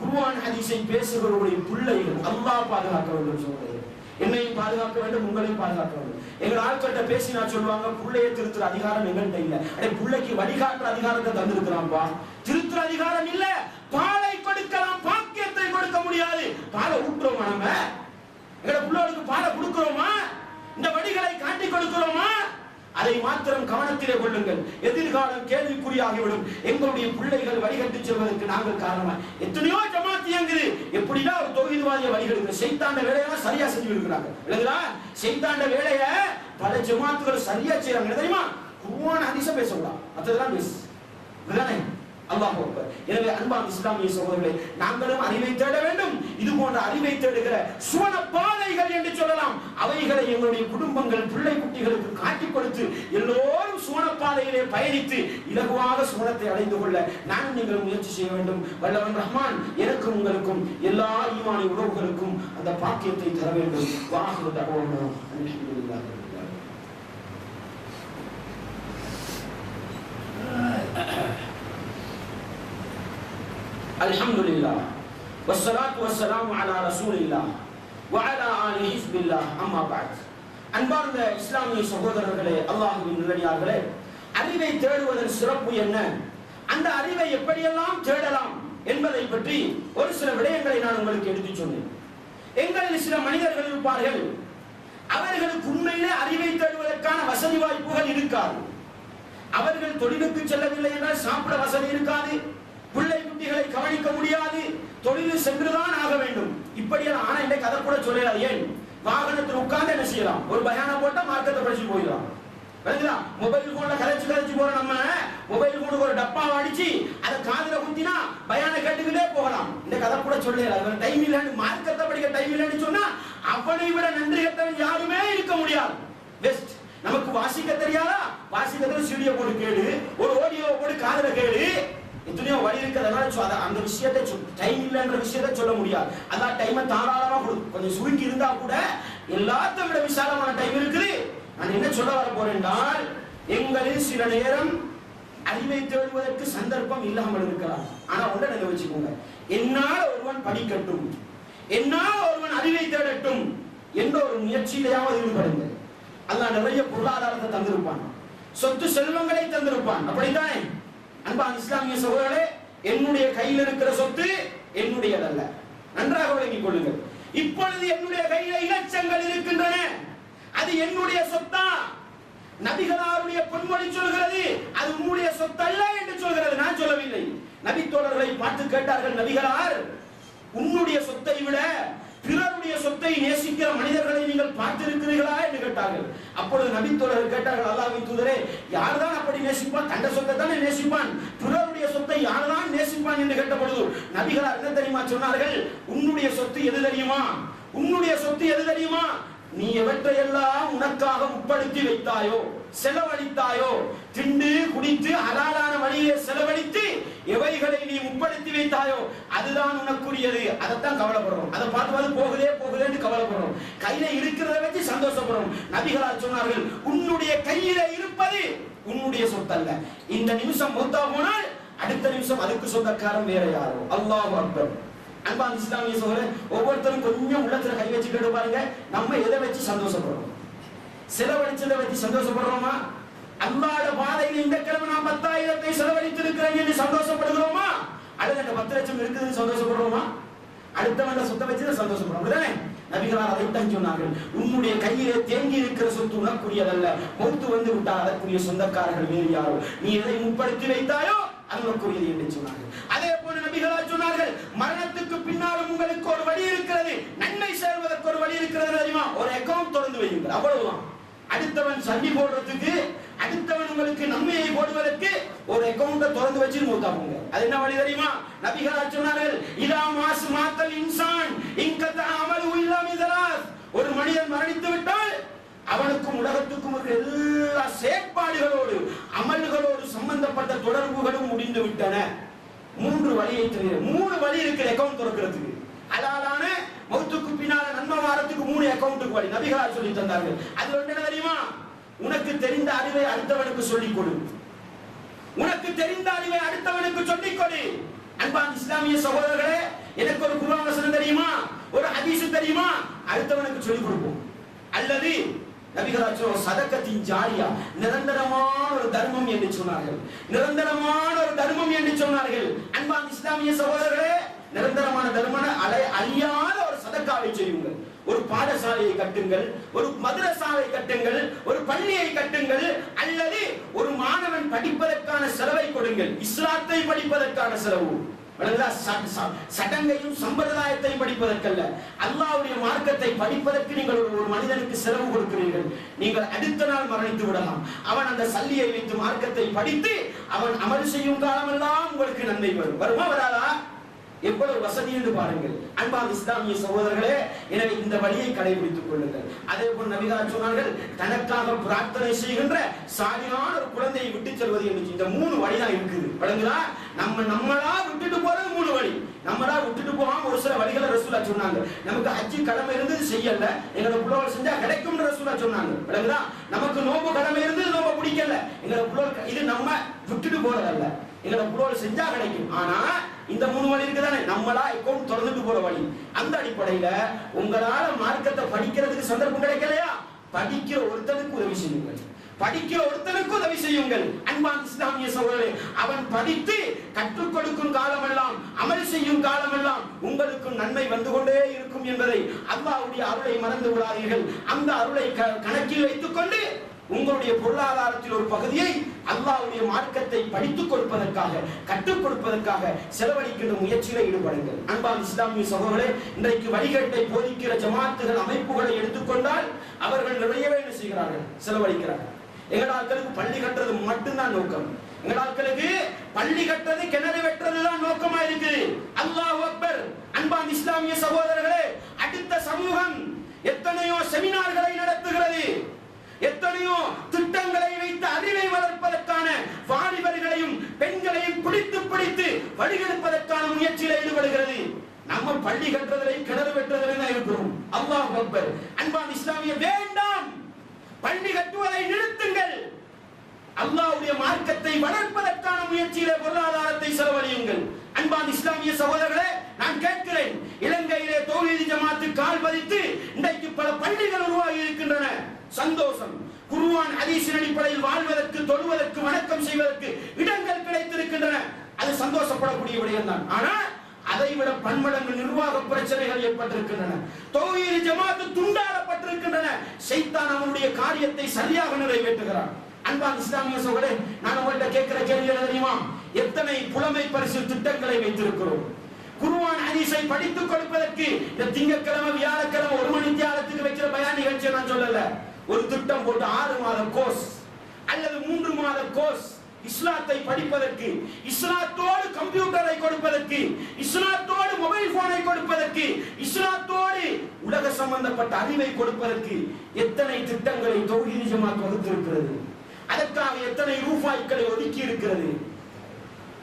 குர்ஆன் ஹதீஸை பேசுகிறவருடைய பிள்ளைகள். அல்லாஹ் பாதுகாக்க வேண்டும் சொல்றது. என்னையும் பாதுகாக்க வேண்டும், உங்களையும் பாதுகாக்க வேண்டும். எங்கள் ஆட்கள்கிட்ட பேசினா சொல்லுவாங்க, பிள்ளையை திருத்துற அதிகாரம் எங்கள்கிட்ட இல்ல. அடே, பிள்ளைக்கு வழிகாட்டுற அதிகாரத்தை தந்திருக்கிறான்பா. திருத்துற அதிகாரம் இல்ல. பாலை கொடுக்கலாம், பாக்கியத்தை கொடுக்க முடியாது. பாலை ஊட்டுறோமா? நம்ம எங்க பிள்ளைகளுக்கு பாலை கொடுக்கிறோமா? இந்த வழிகளை காட்டி கொடுக்கிறோமா? அதை மாத்திரம் கவனத்திலே கொள்ளுங்கள். எதிர்காலம் கேள்விக்குறியாகிவிடும். எங்களுடைய பிள்ளைகள் வழிகட்டு செல்வதற்கு நாங்கள் காரணமா? எத்தனையோ ஜமாத் இயங்குது. எப்படின்னா ஒரு தௌஹீத்வாதிய வழிகெடுக்க சைத்தாண்ட வேலையெல்லாம் சரியா செஞ்சு இருக்கிறாங்க. இல்லைங்களா? சைத்தாண்ட வேலைய பல ஜமாத்துகள் சரியா செய்யறாங்க. தெரியுமா? குர்ஆன் ஹதீஸை பேசக்கூடாது, மற்றதெல்லாம் பேசு. இதுதானே? அல்லாஹ் அக்பர். எனவே அன்பான இஸ்லாமிய சகோதரர்களே, நாங்களும் அறிவை தேட வேண்டும். இது போன்ற அறிவை தேடுகிற சுவன பாதைகள் என்று சொல்லலாம். அவைகளை எங்களுடைய குடும்பங்கள், பிள்ளை குட்டிகளுக்கு காட்டிக் கொடுத்து எல்லோரும் சுவன பாதையிலே பயணித்து இலகுவாக சுவனத்தை அடைந்து கொள்ள நானும் நீங்கள் முயற்சி செய்ய வேண்டும். வல்லவன் ரஹ்மான் எனக்கும் உங்களுக்கும் எல்லா ஈமானி உறவுகளுக்கும் அந்த பாக்கியத்தை தர வேண்டும். வாஹிரு தஅவானா அல்ஹம்துலில்லாஹி ரப்பில் ஆலமீன். அல்ஹம்துலில்லாஹ் வஸ்ஸலாத்து வஸ்ஸலாமு அலா ரசூலில்லாஹ் வ அலா ஆலிஹி ஹிஸ்பில்லாஹ். அம்மா பஅத். அன்பார்ந்த இஸ்லாமிய சகோதரர்களே, அல்லாஹ்வின் நல்லடியார்களே, அறிவை தேடுவதன் சிறப்பு என்ன, அந்த அறிவை எப்படியெல்லாம் தேடலாம் என்பதை பற்றி ஒரு சில விடயங்களை நான் உங்களுக்கு எடுத்துச் சொன்னேன். எங்களில் சில மனிதர்கள் இருப்பார்கள், அவர்களுக்கு உண்மையிலே அறிவை தேடுவதற்கான வசதி வாய்ப்புகள் இருக்காது. அவர்கள் தொழிலுக்கு செல்லவில்லை என்றால் சாப்பிட வசதி இருக்காது, பிள்ளை குட்டிகளை கவனிக்க முடியாது, தொழில் சென்றுதான் ஆக வேண்டும். இப்படியெல்லாம். ஆனா இந்த கதை கூட சொல்லலாம். ஏன்? வாகனத்தில் உட்கார்ந்து என்ன செய்யலாம்? ஒரு பயானா போட்டா மார்க்கெட்டை படிச்சு போயிடலாம். மொபைல் போன்ல கலைச்சு போற நம்ம மொபைல் போனுக்கு ஒரு டப்பா அடிச்சு அதை காதுல குத்தினா பயான கேட்டுக்கிட்டே போகலாம். இந்த கதை கூட சொல்லலாம். டைம் இல்லைன்னு, மார்க்கத்தை படிக்க டைம் இல்லைன்னு சொன்னா அவனை விட நன்றி கட்டவன் யாருமே இருக்க முடியாது. பெஸ்ட். நமக்கு வாசிக்க தெரியாதா? வாசிக்கிறதுல சீடியோ போட்டு கேளு, ஒரு ஆடியோ போட்டு காதுல கேளு. எத்தனையோ வழி இருக்கிறதுனால அந்த விஷயத்தை டைம் இல்லைன்ற விஷயத்தை சொல்ல முடியாது. அதான் டைமை தாராளமா கொஞ்சம் சுருக்கி இருந்தா கூட எல்லாத்த விட விசாலமான டைம் இருக்குது. நான் என்ன சொல்ல வர போறேன் என்றால், எங்களில் சில நேரம் அறிவை தேடுவதற்கு சந்தர்ப்பம் இல்லாமல் இருக்கிறார். ஆனா ஒன்றை நீங்க வச்சுக்கோங்க, என்னால் ஒருவன் படிக்கட்டும், என்னால் ஒருவன் அறிவை தேடட்டும் என்ற ஒரு முயற்சியிலேயாவது ஈடுபடுங்க. அல்லாஹ் நிறைய பொருளாதாரத்தை தந்திருப்பான், சொத்து செல்வங்களை தந்திருப்பான். அப்படித்தானே அன்பான இஸ்லாமிய சகோதரர்களே? என்னுடைய கையில் இருக்கிற சொத்து என்னுடையதல்ல, நன்றாக விளங்கிக் கொள்ளுங்கள். இப்பொழுது என்னுடைய கையில் இலட்சங்கள் இருக்கின்றன, அது என்னுடைய சொத்தா? நபிகளாருடைய பொன்மொழி சொல்கிறது அது உங்களுடைய சொத்து அல்ல என்று சொல்கிறது, நான் சொல்லவில்லை. நபி தோழர்களை பார்த்து கேட்டார்கள், நபிகளார், உன்னுடைய சொத்தை விட பிறருடைய சொத்தை நேசிக்கிற மனிதர்களை நீங்கள் பார்த்திருக்கிறீர்களா என்று கேட்டார்கள். அப்பொழுது நபி தோழர்கள் கேட்டார்கள், அல்லாஹ்வின் தூதரே, யார்தான் அப்படி நேசிப்பான்? தண்ட சொத்தை தானே நேசிப்பான், பிறருடைய சொத்தை யார்தான் நேசிப்பான் என்று கேட்ட பொழுது நபிகளார் என்ன தெரியுமா சொன்னார்கள்? உன்னுடைய சொத்து எது தெரியுமா? உன்னுடைய சொத்து எது தெரியுமா? நீ எவற்றையெல்லாம் உனக்காக உட்படுத்தி வைத்தாயோ, செலவழித்தாயோ, திண்டு குடித்து ஹலாலான வழியிலே செலவழித்து எவைகளை நீ உட்படுத்தி வைத்தாயோ அதுதான் உனக்குரியது. அதைத்தான் கவலைப்படுறோம். அதை பார்த்து போகுதே போகுதேன்னு கவலைப்படுறோம். கையில இருக்கிறத வச்சு சந்தோஷப்படுறோம். நபிகளார் சொன்னார்கள், உன்னுடைய கையில இருப்பது உன்னுடைய சொத்தல்ல. இந்த நிமிஷம் மௌத்தா போனால் அடுத்த நிமிஷம் அதுக்கு சொந்தக்காரன் வேற யாரோ. அல்லாஹ் அக்பர். அன்பான இஸ்லாமிய சகோதரர், ஒவ்வொருத்தரும் கொஞ்சம் உள்ளத்துல கை வச்சு கேட்டு பாருங்க, நம்ம எதை வச்சு சந்தோஷப்படுறோம்? செலவழிச்சதை வச்சு சந்தோஷப்படுறோமா? அல்லாஹ்வுடைய பாதையில் இந்த கிழமை நான் 10,000 செலவழித்திருக்கிறேன் என்று சந்தோஷப்படுகிறோமா? அல்லது அந்த 10 லட்சம் இருக்குதுன்னு சந்தோஷப்படுறோமா? அடுத்தவங்க சொத்தை வச்சு சந்தோஷப்படுறோம். அப்படிதானே? நபிகளார் அதைத்தான் சொன்னார்கள், உன்னுடைய கையிலே தேங்கி இருக்கிற சொத்து உனக்குரியதல்ல, மௌத்து வந்து விட்டால் அதற்குரிய சொந்தக்காரர்கள் வேறு யாரோ, நீ எதை முற்படுத்தி வைத்தாயோ அது உனக்குரியது என்று சொன்னார்கள். அதே போல நபிகளார் சொன்னார்கள், மரணத்துக்கு பின்னாலும் உங்களுக்கு ஒரு வழி இருக்கிறது, நன்மை சேர்வதற்கு ஒரு வழி இருக்கிறது தெரியுமா? ஒரு அக்கவுண்ட் திறந்து வையுங்கள், அவ்வளவுதான். அடுத்தவன் சல்லி போடுறதுக்கு, அடுத்தவன் உங்களுக்கு நன்மையை போடுவதற்கு ஒரு அக்கவுண்ட திறந்து வச்சு மூத்தாங்க. அது என்ன வழி தெரியுமா? நபிகளார் சொன்னார்கள், இதா மாஸ் மாத்தல் இன்சான் இன்கத அமலு இல்லா மிதராஸ். ஒரு மனிதன் மரணித்து விட்டால் அவனுக்கும் உலகத்துக்கும் எல்லா செயற்பாடுகளோடு அமல்களோடு சம்பந்தப்பட்ட தொடர்புகளும் முடிந்து விட்டன. 3 வழியை தவிர 3 வழி இருக்கு அக்கவுண்ட் திறக்கிறதுக்கு. ஹலாலான மௌத்துக்கு பின்னால நன்மை வாரத்துக்கு 3 அக்கவுண்ட்டுக்கு வழி நபிகளார் சொல்லி தந்தார்கள். அது என்ன தெரியுமா? உனக்கு தெரிந்த அறிவை அடுத்தவனுக்கு சொல்லிக் கொடு. உனக்கு தெரிந்த அறிவை அடுத்தவனுக்கு சொல்லிக் கொடு. அன்பான இஸ்லாமிய சகோதரர்களே, எனக்கு ஒரு குர்ஆன் வசனம் தெரியுமா, ஒரு ஹதீஸ் தெரியுமா, அடுத்தவனுக்கு சொல்லிக் கொடுப்போம். அல்லது நபிகளார் சொன்ன சதக்கத்தின் ஜாரியா, நிரந்தரமான ஒரு தர்மம் என்று சொன்னார்கள். நிரந்தரமான ஒரு தர்மம் என்று சொன்னார்கள். அன்பான இஸ்லாமிய சகோதரர்களே, நிரந்தரமான தர்மன அழியாத ஒரு சதக்காவை செய்யுங்கள். ஒரு பாடசாலையை கட்டுங்கள், ஒரு மதரசாவை கட்டுங்கள், ஒரு பள்ளியை கட்டுங்கள், அல்லது ஒரு மாணவன் படிப்பதற்கான செலவை கொடுங்கள். இஸ்லாத்தை படிப்பதற்கான செலவு, சடங்கையும் சம்பிரதாயத்தையும் படிப்பதற்கல்ல, அல்லாஹ்வுடைய மார்க்கத்தை படிப்பதற்கு நீங்கள் ஒரு மனிதனுக்கு செலவு கொடுக்கிறீர்கள். நீங்கள் அடுத்த நாள் மரணித்து விடலாம். அவன் அந்த சல்லியை வைத்து மார்க்கத்தை படித்து அவன் அமல் செய்யும் காலமெல்லாம் உங்களுக்கு நன்மை வரும். வருமா வராதா? எவ்வளவு வசதி என்று பாருங்கள். அன்பான இஸ்லாமிய சகோதரர்களே, எனவே இந்த வழியை கடைபிடித்துக் கொள்ளுங்கள். அதே போல் நபிகளார் சொன்னார்கள், தனக்காக பிரார்த்தனை செய்கின்ற சாலிகான ஒரு குழந்தையை விட்டு செல்வது என்று. இந்த 3 வழிதான் இருக்குது. வழங்குதா? நம்மளா விட்டுட்டு போறது 3 வழி. நம்மளா விட்டுட்டு போகாம ஒரு சில வழிகளை ரசூலா சொன்னாங்க. நமக்கு ஹஜ்ஜி கடமை இருந்தது செய்யல, எங்களோட புலவர்கள் செஞ்சா கிடைக்கும் ரசூலா சொன்னாங்க. வழங்குதா? நமக்கு நோம்பு கடமை இருந்தது, நோம்ப பிடிக்கல, எங்களோட புலவர்கள் இது நம்ம விட்டுட்டு போறதல்ல, எங்களோட புலவர்கள் செஞ்சா கிடைக்கும். ஆனா இந்த 3 வழி இருக்குதானே, நம்மளா அக்கவுண்ட் திறந்துட்டு போற வழி. அந்த அடிப்படையில உங்களால மார்க்கத்தை படிக்கிறதுக்கு சந்தர்ப்பம் கிடைக்கலையா, படிக்கிற ஒருத்தனுக்கு உதவி செய்யுங்கள், படிக்கிற ஒருத்தனுக்கு உதவி செய்யுங்கள். அன்பான இஸ்லாமிய சகோதரர்களே, அவன் படித்து கற்றுக் கொடுக்கும் காலமெல்லாம், அமல் செய்யும் காலமெல்லாம் உங்களுக்கு நன்மை வந்து கொண்டே இருக்கும் என்பதை, அல்லாஹ்வுடைய அருளை மறந்து விடாதீர்கள். அந்த அருளை கணக்கில் வைத்துக் கொண்டு உங்களுடைய பொருளாதாரத்தில் ஒரு பகுதியை அல்லாஹ்வுடைய மார்க்கத்தை படித்துக் கொடுப்பதற்காக, கற்றுக் கொடுப்பதற்காக செலவழிக்கின்ற முயற்சியில் ஈடுபடுங்கள். அன்பான இஸ்லாமிய சகோதரர்களே, இன்றைக்கு வழிகேட்டை போதிக்கிற ஜமாத்துகள், அமைப்புகளை எடுத்துக்கொண்டால் அவர்கள் நிறையவே என்ன செய்கிறார்கள், செலவழிக்கிறார்கள். எங்களாக்களுக்கு பள்ளி கட்டுறது மட்டும்தான் நோக்கம். எங்களாக்களுக்கு பள்ளி கட்டுறது, கிணறு வெட்டுறதுதான் நோக்கமா இருக்கு. அல்லாஹ் அக்பர். அன்பான இஸ்லாமிய சகோதரர்களே, அடுத்த சமூகம் எத்தனையோ செமினார்களை நடத்துகிறது. எத்தனையோ திட்டங்களை வைத்து அறிவை வளர்ப்பதற்கான வாலிபர்களையும் பெண்களையும் பிடித்து வழிகெடுப்பதற்கான முயற்சியில் ஈடுபடுகிறது. நம்ம பள்ளி கட்டுறதிலையும் கிணறு வெட்டுறதிலையும் தான் இருக்கிறோம். அல்லாஹ் அக்பர். அன்பான இஸ்லாமிய வேண்டாம், பள்ளி கட்டுவதை நிறுத்துங்கள். அல்லாஹ்வுடைய மார்க்கத்தை வளர்ப்பதற்கான முயற்சியிலே பொருளாதாரத்தை செலவழியுங்கள். அன்பான இஸ்லாமிய சகோதரர்களே, நான் கேட்கிறேன், இலங்கையிலே தௌஹீத் ஜமாத்து கால் பதித்து இன்றைக்கு பல பள்ளிகள் உருவாகி இருக்கின்றன. சந்தோஷம். குர்ஆன் ஹதீஸின் அடிப்படையில் வாழ்வதற்கு, தொழுவதற்கு, வணக்கம் செய்வதற்கு இடங்கள் கிடைத்திருக்கின்றன. அது சந்தோஷப்படக்கூடிய விடயம் தான். ஆனால் அதைவிட பன்மடங்கு நிர்வாக பிரச்சனைகள் ஏற்பட்டிருக்கின்றன. தௌஹீத் ஜமாத்து துண்டாடப்பட்டிருக்கின்றன. ஷைத்தான் அவனுடைய காரியத்தை சரியாக நிறைவேற்றுகிறான். அன்பான இஸ்லாமிய சகோதரர்களே, நான் உங்கள்கிட்ட கேட்கிற கேள்வி என்ன தெரியுமா? எத்தனை புலமை பரிசு திட்டங்களை வைத்திருக்கிறோம். குர்ஆன் ஹதீஸை படித்துக் கொடுப்பதற்கு இந்த திங்கட்கிழமை வியாழக்கிழமை 1 மணி தியாலத்துக்கு வைக்கிற பயான் நிகழ்ச்சியை நான் சொல்லல. ஒரு திட்டம் போட்டு 6 மாத கோர்ஸ் அல்லது 3 மாத கோர்ஸ் இஸ்லாத்தை படிப்பதற்கு, இஸ்லாத்தோடு கம்ப்யூட்டரை கொடுப்பதற்கு, இஸ்லாத்தோடு மொபைல் போனை கொடுப்பதற்கு, இஸ்லாத்தோடு உலக சம்பந்தப்பட்ட அறிவை கொடுப்பதற்கு எத்தனை திட்டங்களை தௌஹீத் ஜமாத் வகுத்திருக்கிறது. அதற்காக எத்தனை ரூபாய்களை ஒதுக்கி இருக்கிறது.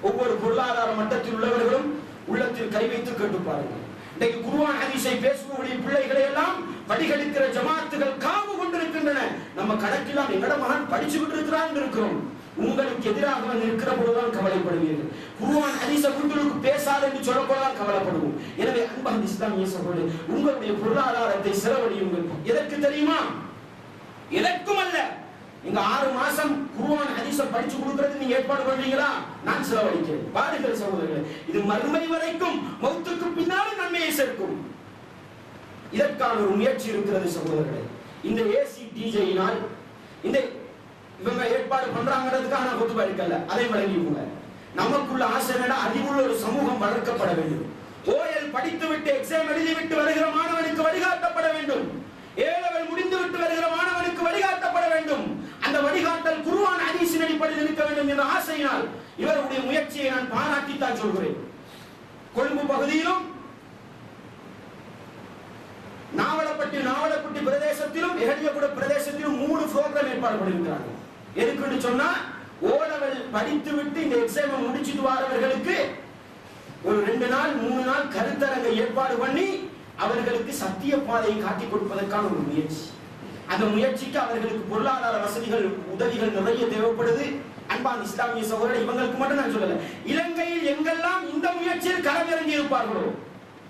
ஒவ்வொரு பொருளாதார மட்டத்தில் உள்ளவர்களும் உள்ளத்தில் கை வைத்து கேட்டுப்பார்கள். இன்றைக்கு குர்ஆன் ஹதீஸை பேசக்கூடிய பிள்ளைகளை எல்லாம் படிகளிக்கிற ஜமாத்துகள் காவு கொண்டிருக்கின்றன. நம்ம கணக்கெல்லாம் எங்கட மகன் படிச்சுக்கிட்டு இருக்கிறான்னு இருக்கிறோம். உங்களுக்கு எதிராக இருக்கிற போதுதான் கவலைப்படுவீர்கள். குர்ஆன் ஹதீஸை உங்களுக்கு பேசாத என்று சொல்லப்போதான் கவலைப்படுவோம். எனவே அன்பான இஸ்லாமிய சகோதரர்களே, உங்களுடைய பொருளாதாரத்தை செலவழியுங்கள். எதற்கு தெரியுமா? எதற்கும் அல்ல. நீங்க 6 மாசம் குர்ஆன் ஹதீஸை படிச்சு கொடுக்கிறது நீங்க ஏற்பாடு பண்றீங்களா? நான் செலவழிக்கிறேன். பாருங்கள் சகோதரர்களே, இது மறுமை வரைக்கும் மௌத்துக்கு பின்னாலும் நன்மையை சேர்க்கும். இதற்கான ஒரு முயற்சி இருக்கிறது சகோதரர்களே. இந்த ஏசி டிஜேயினால் இந்த இவங்க ஏற்பாடு பண்றாங்கிறதுக்காக நான் கொத்து படிக்கல, அதை வழங்கிக்கோங்க. நமக்குள்ள ஆசையோட அறிவுள்ள ஒரு சமூகம் வளர்க்கப்பட வேண்டும். ஓஎல் படித்துவிட்டு எக்ஸாம் எழுதிவிட்டு வருகிற மாணவனுக்கு வழிகாட்டப்பட வேண்டும். ஏலவல் முடிந்துவிட்டு வருகிற மாணவனுக்கு வழிகாட்டப்பட வேண்டும். அந்த வழிகாட்டல் குர்ஆன் ஹதீஸின் அடிப்படையில் இருக்க வேண்டும் என்ற ஆசையினால் இவருடைய முயற்சியை நான் பாராட்டித்தான் சொல்கிறேன். கொழும்பு பகுதியிலும் நாவலப்பட்டி பிரதேசத்திலும் எஹலியகுட பிரதேசத்திலும் 3 புரோகிராம் ஏற்பாடு பண்ணியிருக்கிறாங்க. எதுக்குன்னு சொன்னா, ஓலவல் படித்து விட்டு இந்த எக்ஸாமை முடிச்சிட்டு வரவர்களுக்கு ஒரு 2 நாள் 3 நாள் கருத்தரங்கை ஏற்பாடு பண்ணி அவர்களுக்கு சத்திய பாதையை காட்டிக் கொடுப்பதற்கான ஒரு முயற்சி. அந்த முயற்சிக்கு அவர்களுக்கு பொருளாதார வசதிகள், உதவிகள் நிறைய தேவைப்படுது. அன்பான இஸ்லாமிய சகோதரர், இவங்களுக்கு மட்டும் நான் சொல்லல, இலங்கையில் எங்கெல்லாம் இந்த முயற்சியில் களமிறங்கி இருப்பார்களோ,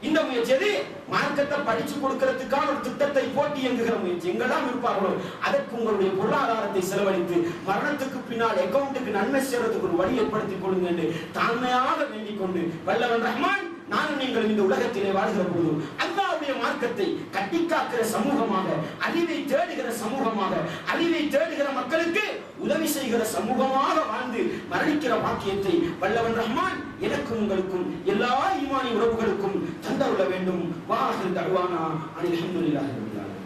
இந்த முயற்சி மார்க்கத்தை படிச்சு கொடுக்கிறதுக்கான ஒரு திட்டத்தை போட்டி இயங்குகிற முயற்சி எங்கெல்லாம் இருப்பார்களோ, அதற்கு உங்களுடைய பொருளாதாரத்தை செலவழித்து மரணத்துக்கு பின்னால் அக்கவுண்ட்டுக்கு நன்மை செய்யறதுக்கு ஒரு வழி ஏற்படுத்திக் கொள்ளுங்க என்று தாழ்மையாக வேண்டிக் கொண்டு, வல்லவன் ரஹ்மான் நானும் நீங்கள் இந்த உலகத்திலே வாழ்கிற போது அல்லாஹ்வுடைய மார்க்கத்தை கட்டிக்காக்கிற சமூகமாக, அறிவை தேடுகிற சமூகமாக, அறிவை தேடுகிற மக்களுக்கு உதவி செய்கிற சமூகமாக வாழ்ந்து மரணிக்கிற பாக்கியத்தை வல்லவன் ரஹ்மான் எனக்கும் உங்களுக்கும் எல்லா ஈமானி உறவுகளுக்கும் தந்தருள வேண்டும். வாஹிர் தஅவானா அல்ஹம்துலில்லாஹி ரப்பில் ஆலமீன்.